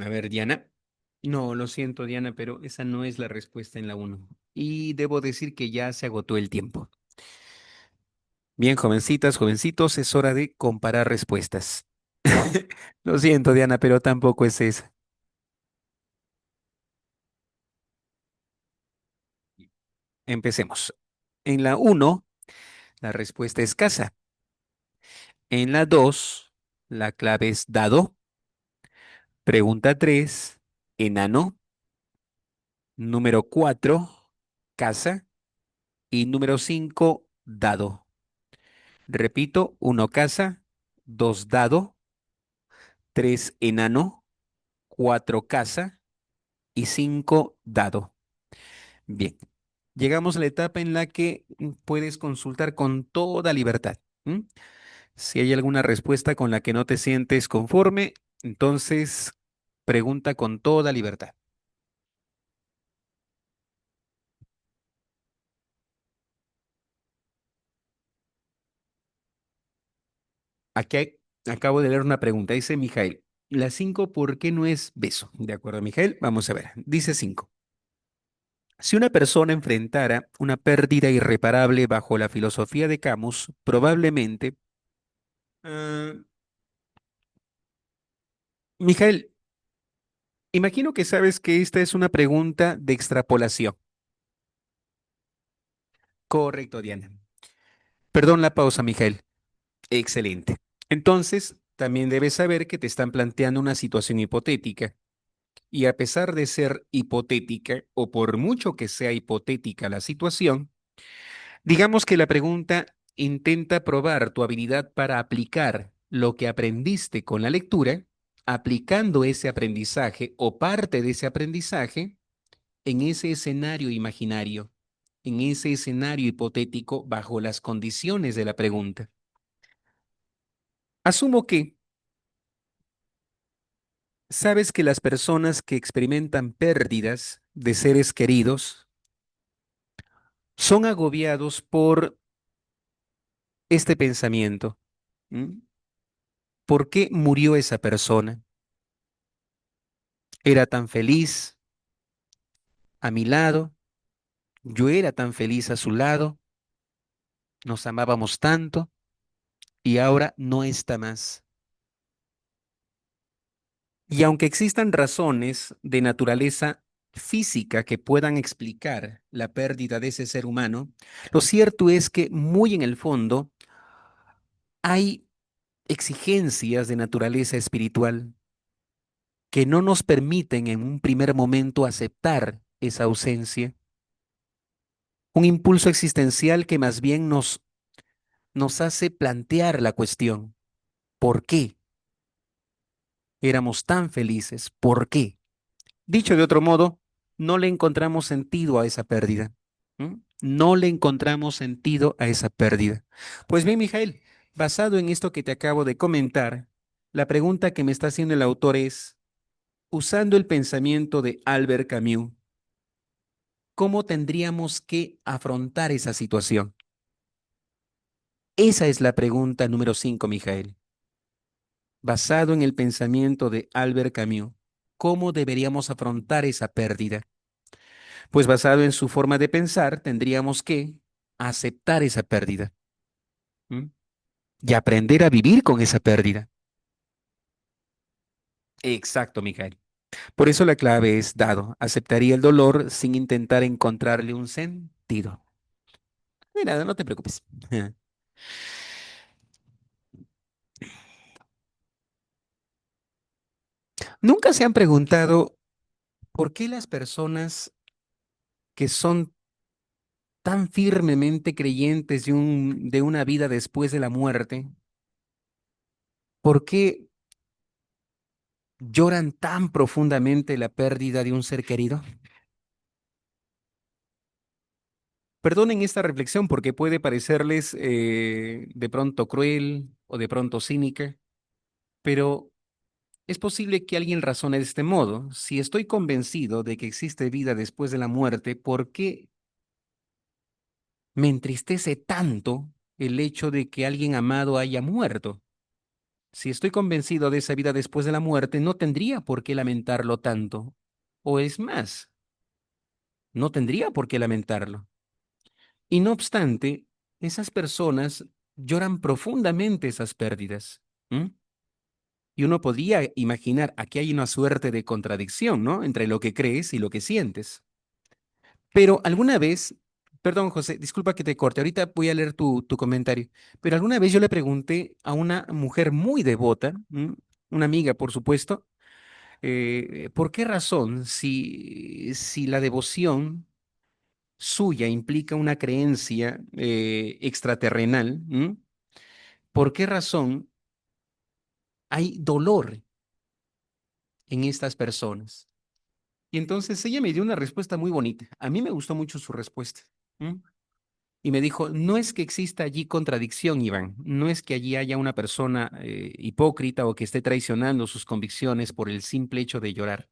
A ver, Diana. No, lo siento, Diana, pero esa no es la respuesta en la uno. Y debo decir que ya se agotó el tiempo. Bien, jovencitas, jovencitos, es hora de comparar respuestas. Lo siento, Diana, pero tampoco es esa. Empecemos. En la uno, la respuesta es casa. En la 2, la clave es dado. Pregunta 3, enano. Número 4, casa. Y número 5, dado. Repito, uno casa, 2 dado, 3 enano, 4 casa y 5 dado. Bien, llegamos a la etapa en la que puedes consultar con toda libertad. ¿M? Si hay alguna respuesta con la que no te sientes conforme, entonces pregunta con toda libertad. Acabo de leer una pregunta. Dice Mijael, la 5, ¿por qué no es beso? De acuerdo, Mijael. Vamos a ver. Dice 5. Si una persona enfrentara una pérdida irreparable bajo la filosofía de Camus, probablemente... Ah, Mijael, imagino que sabes que esta es una pregunta de extrapolación. Correcto, Diana. Perdón la pausa, Mijael. Excelente. Entonces, también debes saber que te están planteando una situación hipotética. Y a pesar de ser hipotética, o por mucho que sea hipotética la situación, digamos que la pregunta intenta probar tu habilidad para aplicar lo que aprendiste con la lectura, aplicando ese aprendizaje o parte de ese aprendizaje en ese escenario imaginario, en ese escenario hipotético bajo las condiciones de la pregunta. Asumo que sabes que las personas que experimentan pérdidas de seres queridos son agobiados por este pensamiento. ¿M? ¿Por qué murió esa persona? Era tan feliz a mi lado, yo era tan feliz a su lado, nos amábamos tanto y ahora no está más. Y aunque existan razones de naturaleza física que puedan explicar la pérdida de ese ser humano, lo cierto es que muy en el fondo hay exigencias de naturaleza espiritual que no nos permiten en un primer momento aceptar esa ausencia. Un impulso existencial que más bien nos hace plantear la cuestión, ¿por qué éramos tan felices? ¿Por qué? Dicho de otro modo, no le encontramos sentido a esa pérdida. ¿M? No le encontramos sentido a esa pérdida. Pues bien, Mijael, basado en esto que te acabo de comentar, la pregunta que me está haciendo el autor es, usando el pensamiento de Albert Camus, ¿cómo tendríamos que afrontar esa situación? Esa es la pregunta número 5, Mijael. Basado en el pensamiento de Albert Camus, ¿cómo deberíamos afrontar esa pérdida? Pues basado en su forma de pensar, tendríamos que aceptar esa pérdida. ¿M? Y aprender a vivir con esa pérdida. Exacto, Mijael. Por eso la clave es dado. Aceptaría el dolor sin intentar encontrarle un sentido. De nada, no te preocupes. ¿Nunca se han preguntado por qué las personas que son tan firmemente creyentes de una vida después de la muerte, por qué lloran tan profundamente la pérdida de un ser querido? Perdonen esta reflexión porque puede parecerles de pronto cruel o de pronto cínica, pero es posible que alguien razone de este modo. Si estoy convencido de que existe vida después de la muerte, ¿por qué me entristece tanto el hecho de que alguien amado haya muerto? Si estoy convencido de esa vida después de la muerte, no tendría por qué lamentarlo tanto. O es más, no tendría por qué lamentarlo. Y no obstante, esas personas lloran profundamente esas pérdidas. ¿M? Y uno podría imaginar, aquí hay una suerte de contradicción, ¿no? Entre lo que crees y lo que sientes. Pero alguna vez, perdón, José, disculpa que te corte, ahorita voy a leer tu comentario, pero alguna vez yo le pregunté a una mujer muy devota, una amiga, por supuesto, ¿por qué razón, si la devoción suya implica una creencia extraterrenal, por qué razón hay dolor? en estas personas? Y entonces ella me dio una respuesta muy bonita. A mí me gustó mucho su respuesta. ¿M? Y me dijo, no es que exista allí contradicción, Iván, no es que allí haya una persona hipócrita o que esté traicionando sus convicciones por el simple hecho de llorar.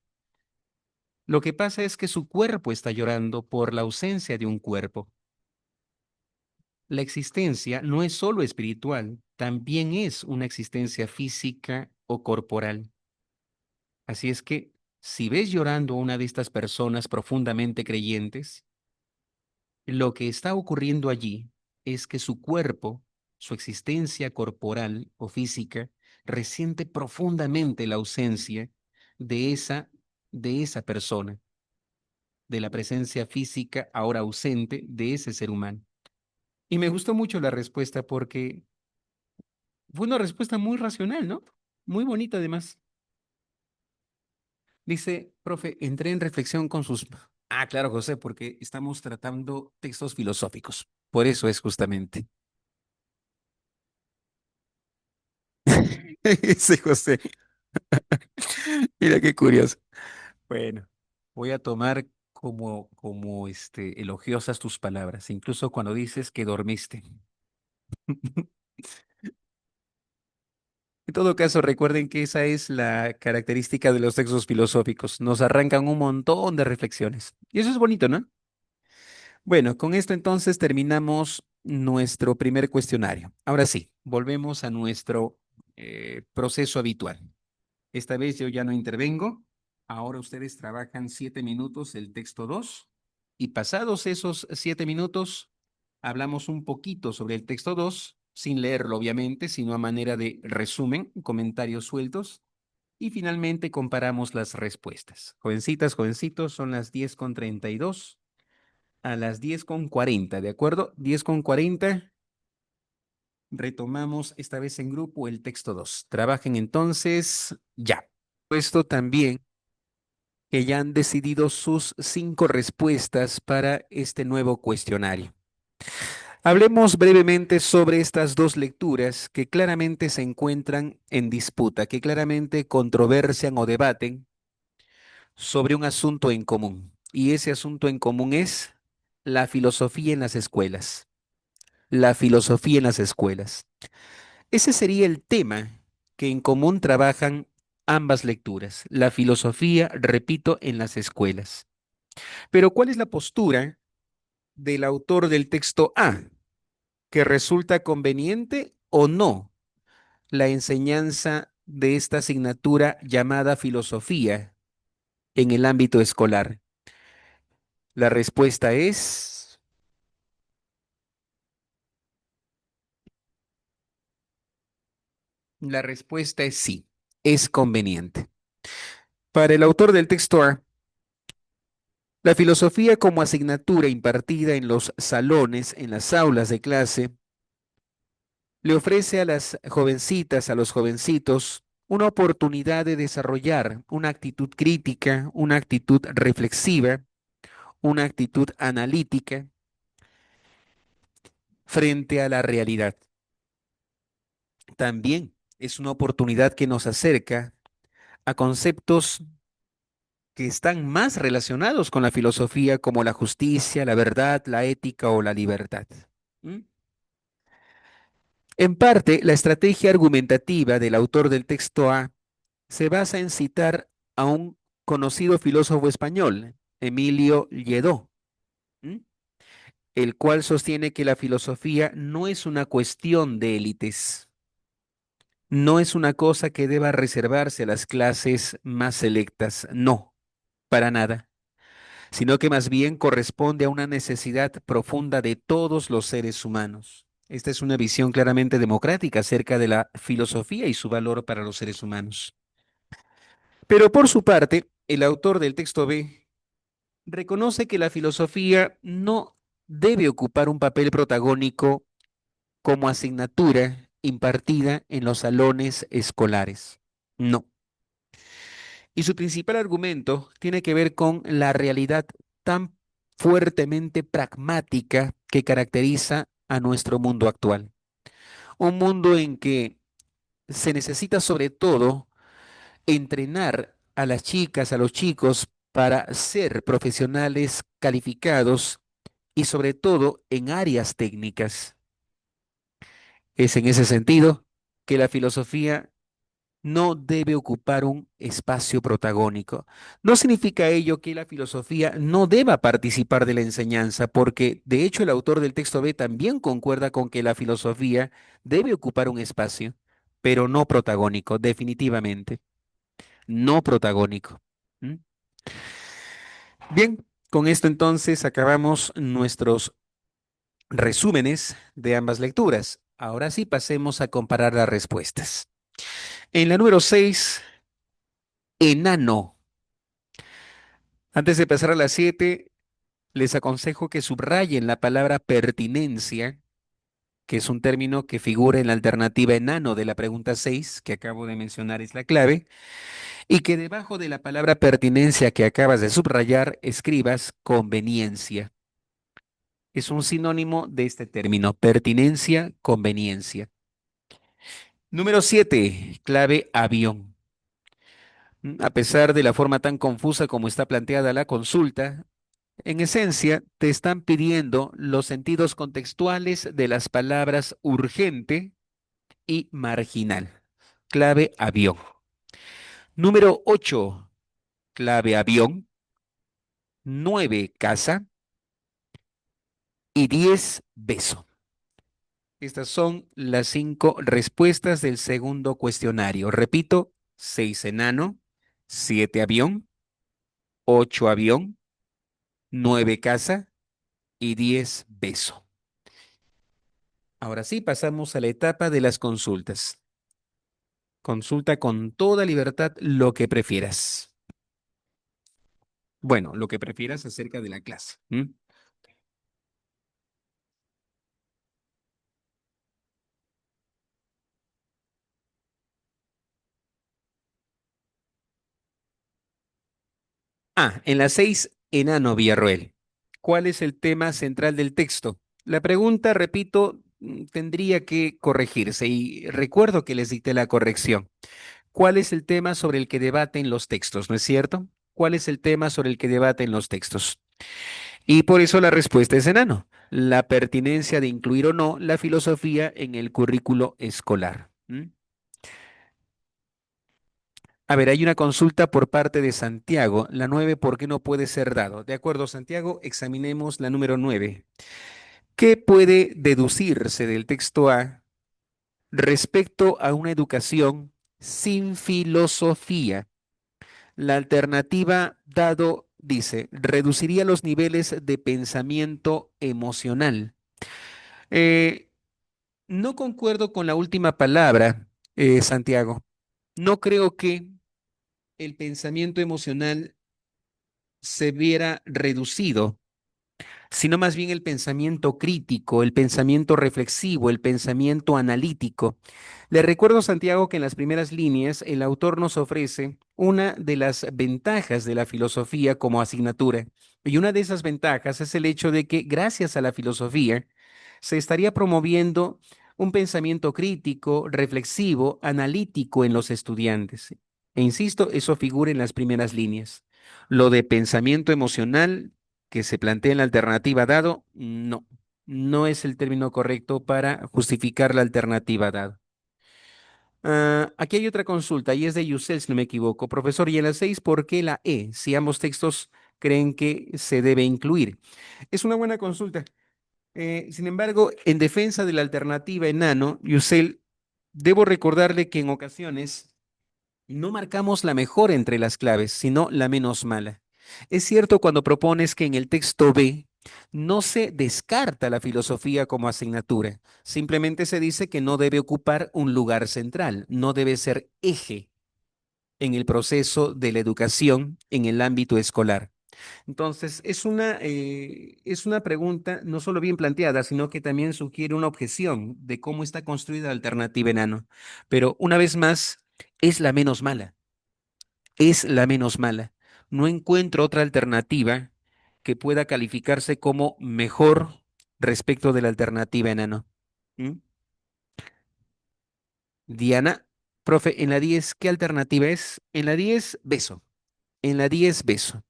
Lo que pasa es que su cuerpo está llorando por la ausencia de un cuerpo. La existencia no es solo espiritual, también es una existencia física o corporal. Así es que, si ves llorando a una de estas personas profundamente creyentes, lo que está ocurriendo allí es que su cuerpo, su existencia corporal o física, resiente profundamente la ausencia de esa persona, de la presencia física ahora ausente de ese ser humano. Y me gustó mucho la respuesta porque fue una respuesta muy racional, ¿no? Muy bonita además. Dice, profe, entré en reflexión con sus... Ah, claro, José, porque estamos tratando textos filosóficos. Por eso es justamente. Ese José. Mira qué curioso. Bueno, voy a tomar como elogiosas tus palabras, incluso cuando dices que dormiste. En todo caso, recuerden que esa es la característica de los textos filosóficos. Nos arrancan un montón de reflexiones. Y eso es bonito, ¿no? Bueno, con esto entonces terminamos nuestro primer cuestionario. Ahora sí, volvemos a nuestro proceso habitual. Esta vez yo ya no intervengo. Ahora ustedes trabajan 7 minutos el texto 2 y pasados esos 7 minutos hablamos un poquito sobre el texto 2 sin leerlo obviamente, sino a manera de resumen, comentarios sueltos y finalmente comparamos las respuestas. Jovencitas, jovencitos, son las 10:32 a las 10:40, ¿de acuerdo? 10:40. Retomamos esta vez en grupo el texto 2. Trabajen entonces ya. Esto también que ya han decidido sus 5 respuestas para este nuevo cuestionario. Hablemos brevemente sobre estas dos lecturas que claramente se encuentran en disputa, que claramente controversian o debaten sobre un asunto en común. Y ese asunto en común es la filosofía en las escuelas. La filosofía en las escuelas. Ese sería el tema que en común trabajan ambas lecturas. La filosofía, repito, en las escuelas. Pero ¿cuál es la postura del autor del texto A? ¿Que resulta conveniente o no la enseñanza de esta asignatura llamada filosofía en el ámbito escolar? La respuesta es, la respuesta es sí, es conveniente. Para el autor del texto A, la filosofía como asignatura impartida en los salones, en las aulas de clase, le ofrece a las jovencitas, a los jovencitos, una oportunidad de desarrollar una actitud crítica, una actitud reflexiva, una actitud analítica frente a la realidad. También es una oportunidad que nos acerca a conceptos que están más relacionados con la filosofía como la justicia, la verdad, la ética o la libertad. ¿Mm? En parte, la estrategia argumentativa del autor del texto A se basa en citar a un conocido filósofo español, Emilio Lledó, ¿m? El cual sostiene que la filosofía no es una cuestión de élites, no es una cosa que deba reservarse a las clases más selectas, no, para nada, sino que más bien corresponde a una necesidad profunda de todos los seres humanos. Esta es una visión claramente democrática acerca de la filosofía y su valor para los seres humanos. Pero por su parte, el autor del texto B reconoce que la filosofía no debe ocupar un papel protagónico como asignatura impartida en los salones escolares. No. Y su principal argumento tiene que ver con la realidad tan fuertemente pragmática que caracteriza a nuestro mundo actual. Un mundo en que se necesita sobre todo entrenar a las chicas, a los chicos, para ser profesionales calificados y sobre todo en áreas técnicas. Es en ese sentido que la filosofía no debe ocupar un espacio protagónico. No significa ello que la filosofía no deba participar de la enseñanza, porque de hecho el autor del texto B también concuerda con que la filosofía debe ocupar un espacio, pero no protagónico, definitivamente, no protagónico. ¿Mm? Bien, con esto entonces acabamos nuestros resúmenes de ambas lecturas. Ahora sí pasemos a comparar las respuestas. En la número 6, enano. Antes de pasar a las 7, les aconsejo que subrayen la palabra pertinencia, que es un término que figura en la alternativa enano de la pregunta 6 que acabo de mencionar es la clave, y que debajo de la palabra pertinencia que acabas de subrayar escribas conveniencia. Es un sinónimo de este término, pertinencia, conveniencia. Número 7, clave avión. A pesar de la forma tan confusa como está planteada la consulta, en esencia te están pidiendo los sentidos contextuales de las palabras urgente y marginal. Clave avión. Número 8, clave avión. 9, casa. Y 10, beso. Estas son las 5 respuestas del segundo cuestionario. Repito, 6 enano, 7 avión, 8 avión, 9 casa y 10 beso. Ahora sí, pasamos a la etapa de las consultas. Consulta con toda libertad lo que prefieras. Bueno, lo que prefieras acerca de la clase. ¿M? En la 6, enano Villarroel. ¿Cuál es el tema central del texto? La pregunta, repito, tendría que corregirse y recuerdo que les dicté la corrección. ¿Cuál es el tema sobre el que debaten los textos? ¿No es cierto? ¿Cuál es el tema sobre el que debaten los textos? Y por eso la respuesta es enano. La pertinencia de incluir o no la filosofía en el currículo escolar. A ver, hay una consulta por parte de Santiago. La 9, ¿por qué no puede ser dado? De acuerdo, Santiago, examinemos la número 9. ¿Qué puede deducirse del texto A respecto a una educación sin filosofía? La alternativa dado dice, reduciría los niveles de pensamiento emocional. Eh, no concuerdo con la última palabra, Santiago. No creo que el pensamiento emocional se viera reducido, sino más bien el pensamiento crítico, el pensamiento reflexivo, el pensamiento analítico. Le recuerdo, Santiago, que en las primeras líneas el autor nos ofrece una de las ventajas de la filosofía como asignatura. Y una de esas ventajas es el hecho de que gracias a la filosofía se estaría promoviendo un pensamiento crítico, reflexivo, analítico en los estudiantes. E insisto, eso figura en las primeras líneas. Lo de pensamiento emocional que se plantea en la alternativa dado, no, no es el término correcto para justificar la alternativa dado. Aquí hay otra consulta y es de Yusel, si no me equivoco. Profesor, y en la 6, ¿por qué la E? Si ambos textos creen que se debe incluir. Es una buena consulta. Sin embargo, en defensa de la alternativa enano, Yusel, debo recordarle que en ocasiones no marcamos la mejor entre las claves, sino la menos mala. Es cierto cuando propones que en el texto B no se descarta la filosofía como asignatura, simplemente se dice que no debe ocupar un lugar central, no debe ser eje en el proceso de la educación en el ámbito escolar. Entonces, es una pregunta no solo bien planteada, sino que también sugiere una objeción de cómo está construida la alternativa enano. Pero una vez más, es la menos mala, es la menos mala. No encuentro otra alternativa que pueda calificarse como mejor respecto de la alternativa enano. ¿Mm? Diana, profe, en la 10, ¿qué alternativa es? En la 10, beso. En la 10 beso.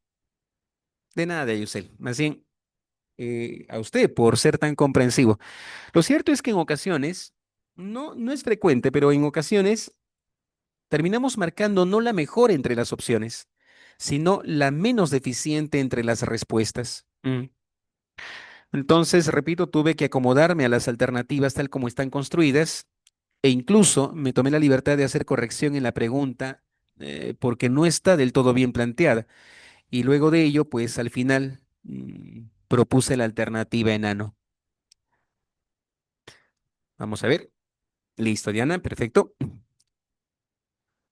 De nada, Yusel. Más bien, a usted por ser tan comprensivo. Lo cierto es que en ocasiones, no es frecuente, pero en ocasiones terminamos marcando no la mejor entre las opciones, sino la menos deficiente entre las respuestas. Entonces, repito, tuve que acomodarme a las alternativas tal como están construidas e incluso me tomé la libertad de hacer corrección en la pregunta porque no está del todo bien planteada. Y luego de ello, pues al final propuse la alternativa enano. Vamos a ver. Listo, Diana, perfecto.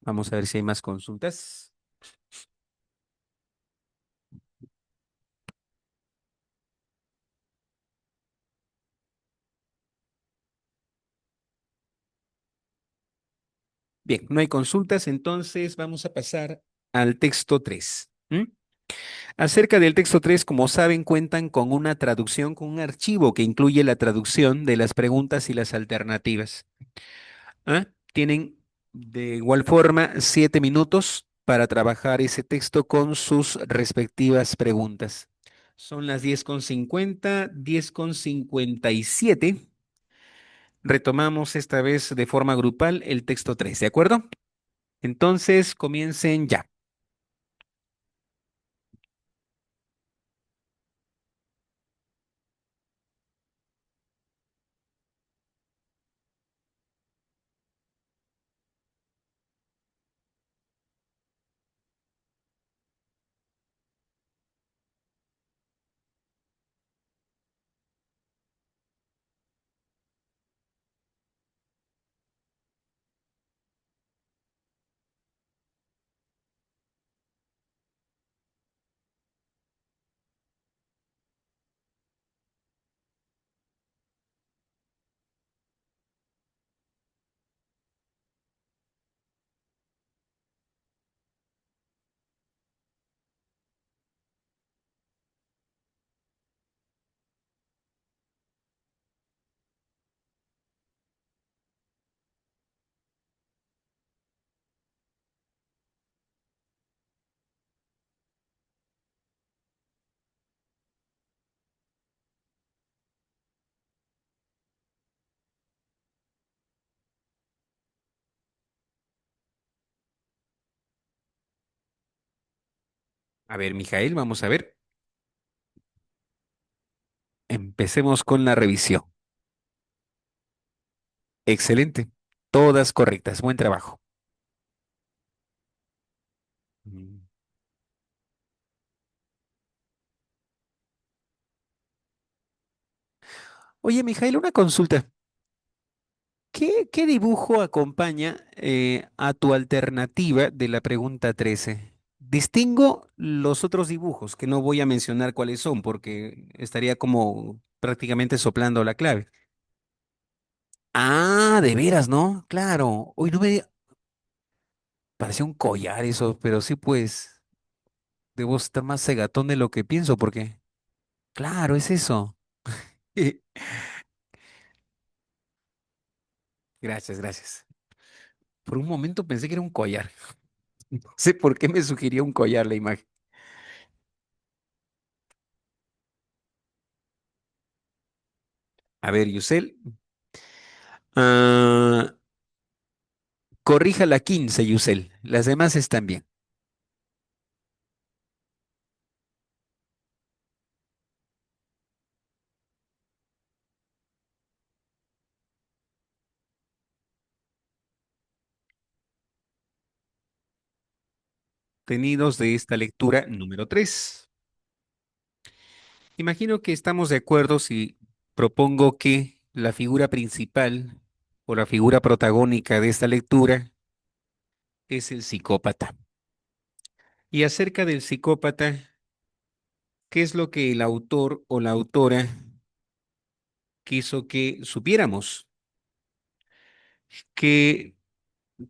Vamos a ver si hay más consultas. Bien, no hay consultas, entonces vamos a pasar al texto 3. Acerca del texto 3, como saben, cuentan con una traducción, con un archivo que incluye la traducción de las preguntas y las alternativas. Tienen de igual forma 7 minutos para trabajar ese texto con sus respectivas preguntas. Son las 10:50, 10:57. Retomamos esta vez de forma grupal el texto 3, ¿de acuerdo? Entonces, comiencen ya. A ver, Mijael, vamos a ver. Empecemos con la revisión. Excelente. Todas correctas. Buen trabajo. Mm. Oye, Mijael, una consulta. ¿Qué dibujo acompaña a tu alternativa de la pregunta 13? Distingo los otros dibujos, que no voy a mencionar cuáles son, porque estaría como prácticamente soplando la clave. Ah, de veras, ¿no? Claro. Hoy no me parecía un collar eso, pero sí, pues, debo estar más cegatón de lo que pienso, porque, claro, es eso. Gracias, gracias. Por un momento pensé que era un collar. No sé por qué me sugería un collar la imagen. A ver, Yusel. Ah, corrija la 15, Yusel. Las demás están bien. Tenidos de esta lectura número 3. Imagino que estamos de acuerdo si propongo que la figura principal o la figura protagónica de esta lectura es el psicópata. Y acerca del psicópata, ¿qué es lo que el autor o la autora quiso que supiéramos? Que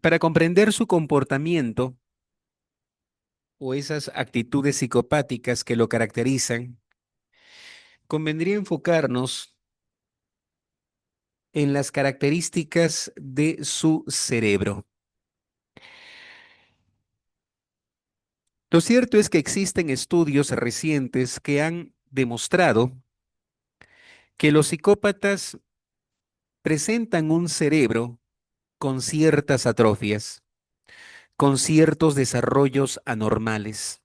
para comprender su comportamiento o esas actitudes psicopáticas que lo caracterizan, convendría enfocarnos en las características de su cerebro. Lo cierto es que existen estudios recientes que han demostrado que los psicópatas presentan un cerebro con ciertas atrofias, con ciertos desarrollos anormales,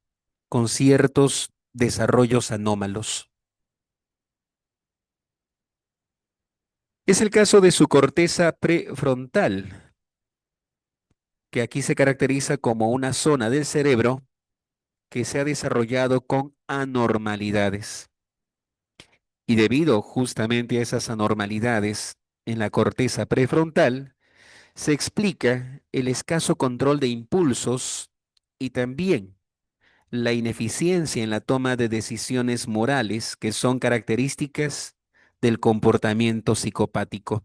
con ciertos desarrollos anómalos. Es el caso de su corteza prefrontal, que aquí se caracteriza como una zona del cerebro que se ha desarrollado con anormalidades. Y debido justamente a esas anormalidades en la corteza prefrontal, se explica el escaso control de impulsos y también la ineficiencia en la toma de decisiones morales que son características del comportamiento psicopático.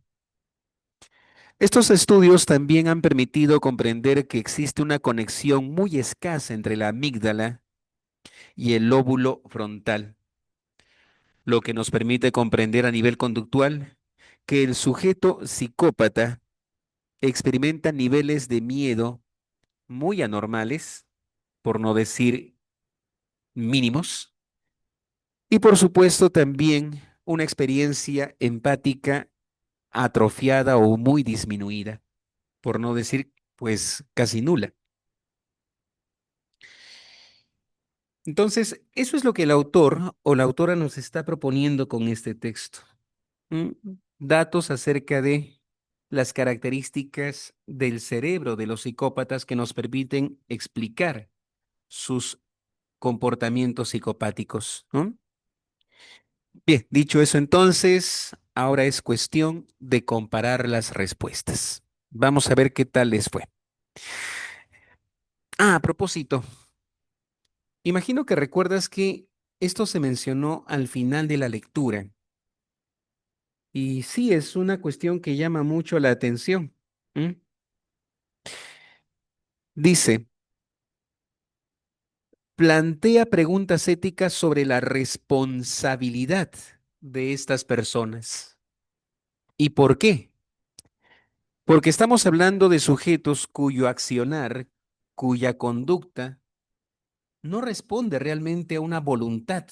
Estos estudios también han permitido comprender que existe una conexión muy escasa entre la amígdala y el lóbulo frontal, lo que nos permite comprender a nivel conductual que el sujeto psicópata experimenta niveles de miedo muy anormales, por no decir mínimos, y por supuesto también una experiencia empática atrofiada o muy disminuida, por no decir pues casi nula. Entonces, eso es lo que el autor o la autora nos está proponiendo con este texto. ¿M? Datos acerca de las características del cerebro de los psicópatas que nos permiten explicar sus comportamientos psicopáticos, ¿no? Bien, dicho eso entonces, ahora es cuestión de comparar las respuestas. Vamos a ver qué tal les fue. A propósito, imagino que recuerdas que esto se mencionó al final de la lectura. Y sí, es una cuestión que llama mucho la atención. ¿M? Dice, plantea preguntas éticas sobre la responsabilidad de estas personas. ¿Y por qué? Porque estamos hablando de sujetos cuyo accionar, cuya conducta no responde realmente a una voluntad,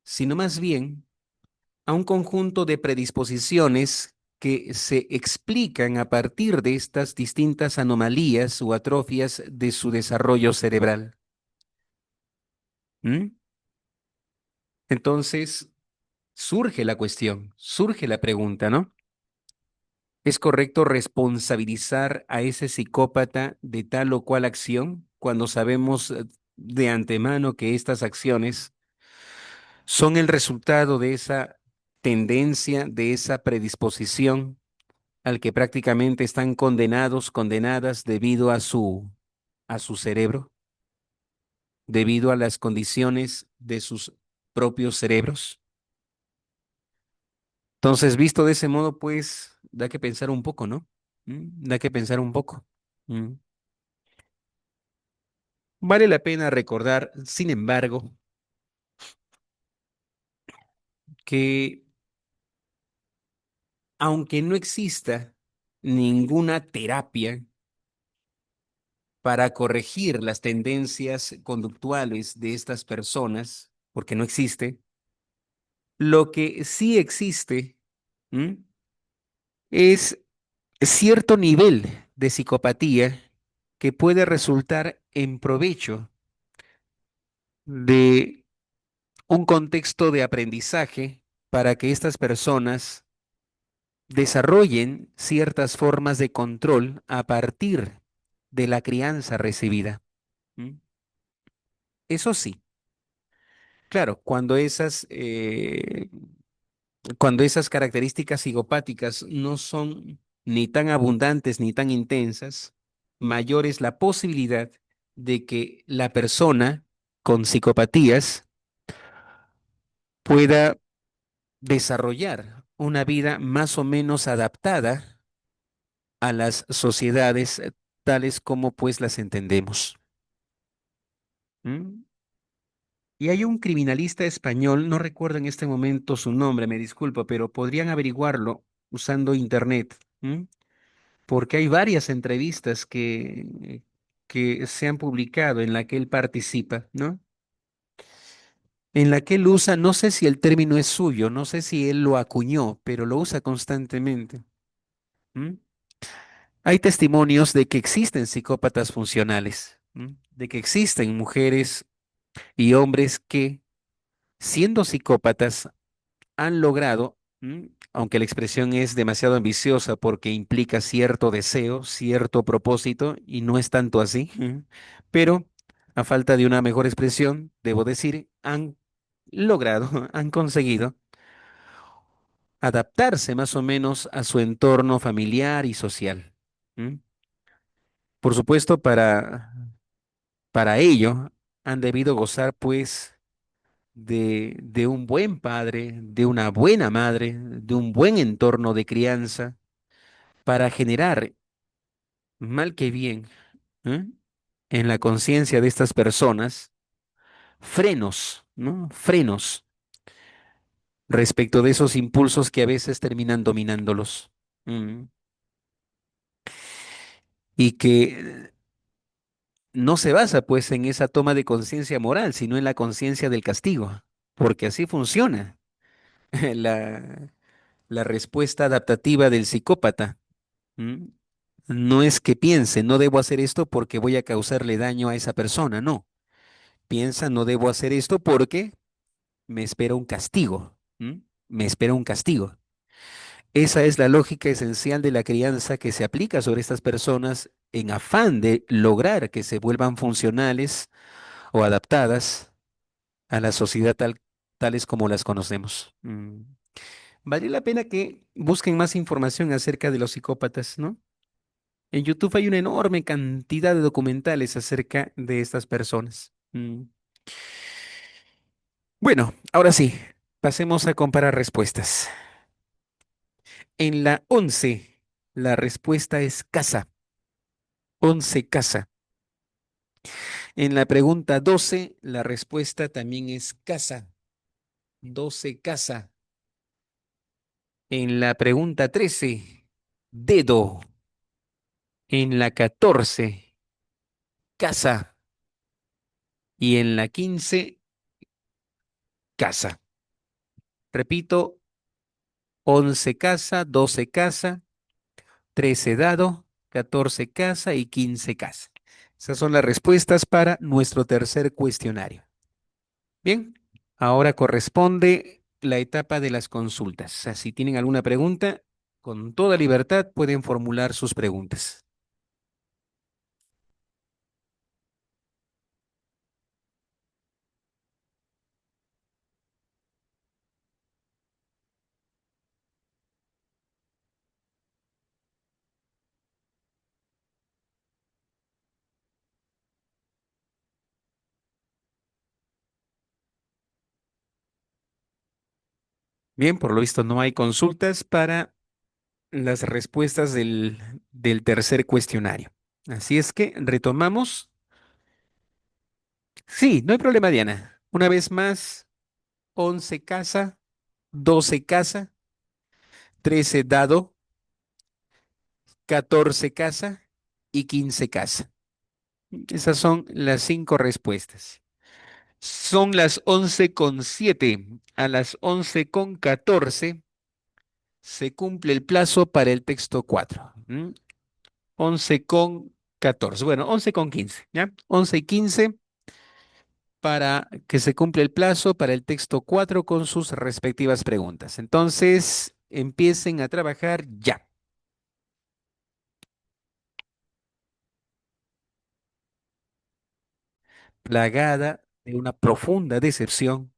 sino más bien a un conjunto de predisposiciones que se explican a partir de estas distintas anomalías o atrofias de su desarrollo cerebral. ¿Mm? Entonces, surge la cuestión, surge la pregunta, ¿no? ¿Es correcto responsabilizar a ese psicópata de tal o cual acción cuando sabemos de antemano que estas acciones son el resultado de esa tendencia, de esa predisposición al que prácticamente están condenados, condenadas debido a su cerebro, debido a las condiciones de sus propios cerebros? Entonces, visto de ese modo, pues da que pensar un poco, ¿no? Da que pensar un poco. Mm. Vale la pena recordar, sin embargo, que aunque no exista ninguna terapia para corregir las tendencias conductuales de estas personas, porque no existe, lo que sí existe, ¿m? Es cierto nivel de psicopatía que puede resultar en provecho de un contexto de aprendizaje para que estas personas desarrollen ciertas formas de control a partir de la crianza recibida. ¿M? Eso sí, claro, cuando esas características psicopáticas no son ni tan abundantes ni tan intensas, mayor es la posibilidad de que la persona con psicopatías pueda desarrollar una vida más o menos adaptada a las sociedades tales como pues las entendemos. ¿Mm? Y hay un criminalista español, no recuerdo en este momento su nombre, me disculpo, pero podrían averiguarlo usando internet. ¿M? Porque hay varias entrevistas que se han publicado en la que él participa, ¿no? En la que él usa, no sé si el término es suyo, no sé si él lo acuñó, pero lo usa constantemente. ¿M? Hay testimonios de que existen psicópatas funcionales, de que existen mujeres y hombres que, siendo psicópatas, han logrado, aunque la expresión es demasiado ambiciosa porque implica cierto deseo, cierto propósito, y no es tanto así, pero a falta de una mejor expresión, debo decir, han logrado, han conseguido adaptarse más o menos a su entorno familiar y social. ¿M? Por supuesto, para ello han debido gozar, pues, de un buen padre, de una buena madre, de un buen entorno de crianza, para generar, mal que bien, ¿eh? En la conciencia de estas personas, frenos, ¿no? Frenos respecto de esos impulsos que a veces terminan dominándolos. ¿M? Y que no se basa, pues, en esa toma de conciencia moral, sino en la conciencia del castigo, porque así funciona la, la respuesta adaptativa del psicópata. ¿M? No es que piense, no debo hacer esto porque voy a causarle daño a esa persona, no. Piensa, no debo hacer esto porque me espera un castigo. Me espera un castigo. Esa es la lógica esencial de la crianza que se aplica sobre estas personas en afán de lograr que se vuelvan funcionales o adaptadas a la sociedad tales como las conocemos. Vale la pena que busquen más información acerca de los psicópatas, ¿no? En YouTube hay una enorme cantidad de documentales acerca de estas personas. Bueno, ahora sí, pasemos a comparar respuestas. En la 11, la respuesta es casa. 11 casa. En la pregunta 12, la respuesta también es casa. 12 casa. En la pregunta 13, dedo. En la 14, casa. Y en la 15, casa. Repito, 11 casa, 12 casa, 13 dado, 14 casa y 15 casa. Esas son las respuestas para nuestro tercer cuestionario. Bien, ahora corresponde la etapa de las consultas. O sea, si tienen alguna pregunta, con toda libertad pueden formular sus preguntas. Bien, por lo visto no hay consultas para las respuestas del tercer cuestionario. Así es que retomamos. Sí, no hay problema, Diana. Una vez más, 11 casa, 12 casa, 13 dado, 14 casa y 15 casa. Esas son las cinco respuestas. Son las 11:07. A las 11:14 se cumple el plazo para el texto 4. 11:14. Bueno, 11:15, ¿ya? 11:15 para que se cumpla el plazo para el texto 4 con sus respectivas preguntas. Entonces, empiecen a trabajar ya. Plagada de una profunda decepción,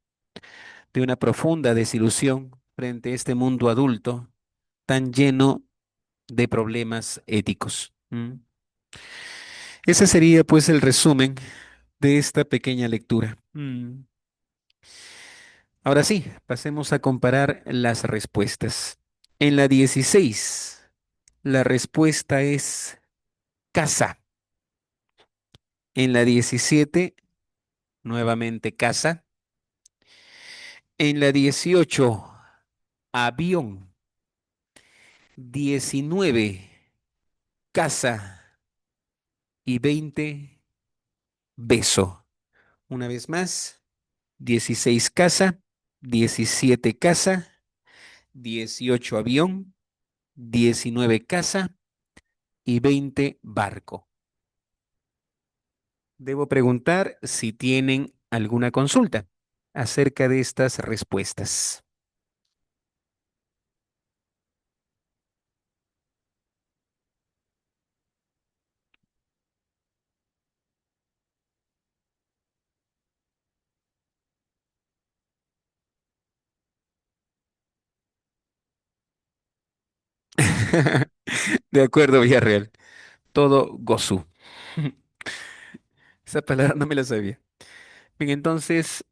de una profunda desilusión frente a este mundo adulto tan lleno de problemas éticos. Ese sería pues el resumen de esta pequeña lectura. Ahora sí, pasemos a comparar las respuestas. En la 16, la respuesta es casa. En la 17, nuevamente casa. En la 18, avión. 19, casa. y 20 beso. Una vez más, 16 casa, 17 casa, 18 avión, 19 casa y 20 barco. Debo preguntar si tienen alguna consulta acerca de estas respuestas. De acuerdo, Villarreal. Todo Gozú. Esa palabra no me la sabía. Bien, entonces,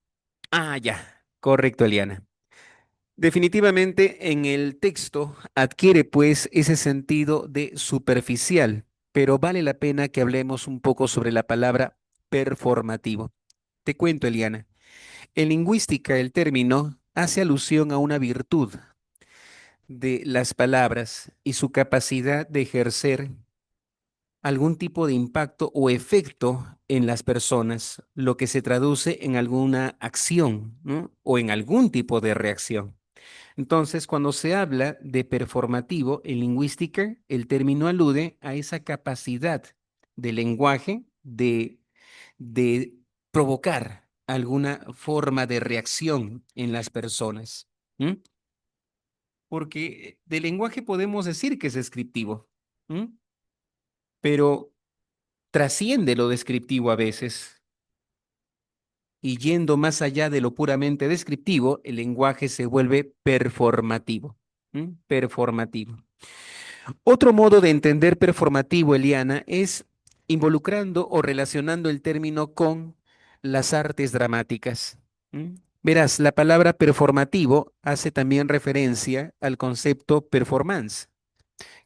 ya, correcto, Eliana. Definitivamente en el texto adquiere pues ese sentido de superficial, pero vale la pena que hablemos un poco sobre la palabra performativo. Te cuento, Eliana. En lingüística el término hace alusión a una virtud de las palabras y su capacidad de ejercer algún tipo de impacto o efecto en las personas, lo que se traduce en alguna acción, ¿no? O en algún tipo de reacción. Entonces, cuando se habla de performativo en lingüística, el término alude a esa capacidad del lenguaje de provocar alguna forma de reacción en las personas. ¿M? Porque del lenguaje podemos decir que es descriptivo, ¿m? Pero trasciende lo descriptivo a veces. Y yendo más allá de lo puramente descriptivo, el lenguaje se vuelve performativo. Performativo. Otro modo de entender performativo, Eliana, es involucrando o relacionando el término con las artes dramáticas. ¿Mm? Verás, la palabra performativo hace también referencia al concepto performance,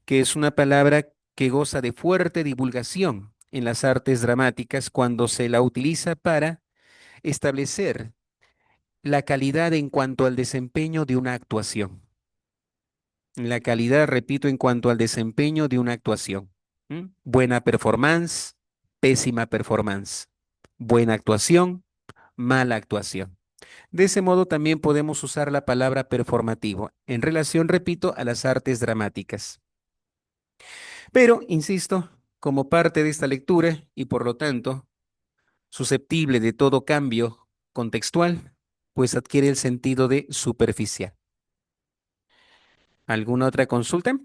que es una palabra que goza de fuerte divulgación en las artes dramáticas cuando se la utiliza para establecer la calidad en cuanto al desempeño de una actuación. La calidad, repito, en cuanto al desempeño de una actuación. Buena performance, pésima performance. Buena actuación, mala actuación. De ese modo también podemos usar la palabra performativo en relación, repito, a las artes dramáticas. Pero, insisto, como parte de esta lectura y por lo tanto susceptible de todo cambio contextual, pues adquiere el sentido de superficial. ¿Alguna otra consulta?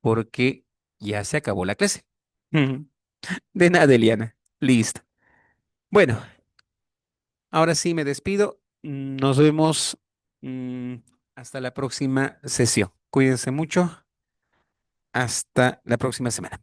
Porque ya se acabó la clase. Ujú. De nada, Eliana. Listo. Bueno, ahora sí me despido. Nos vemos mm, hasta la próxima sesión. Cuídense mucho. Hasta la próxima semana.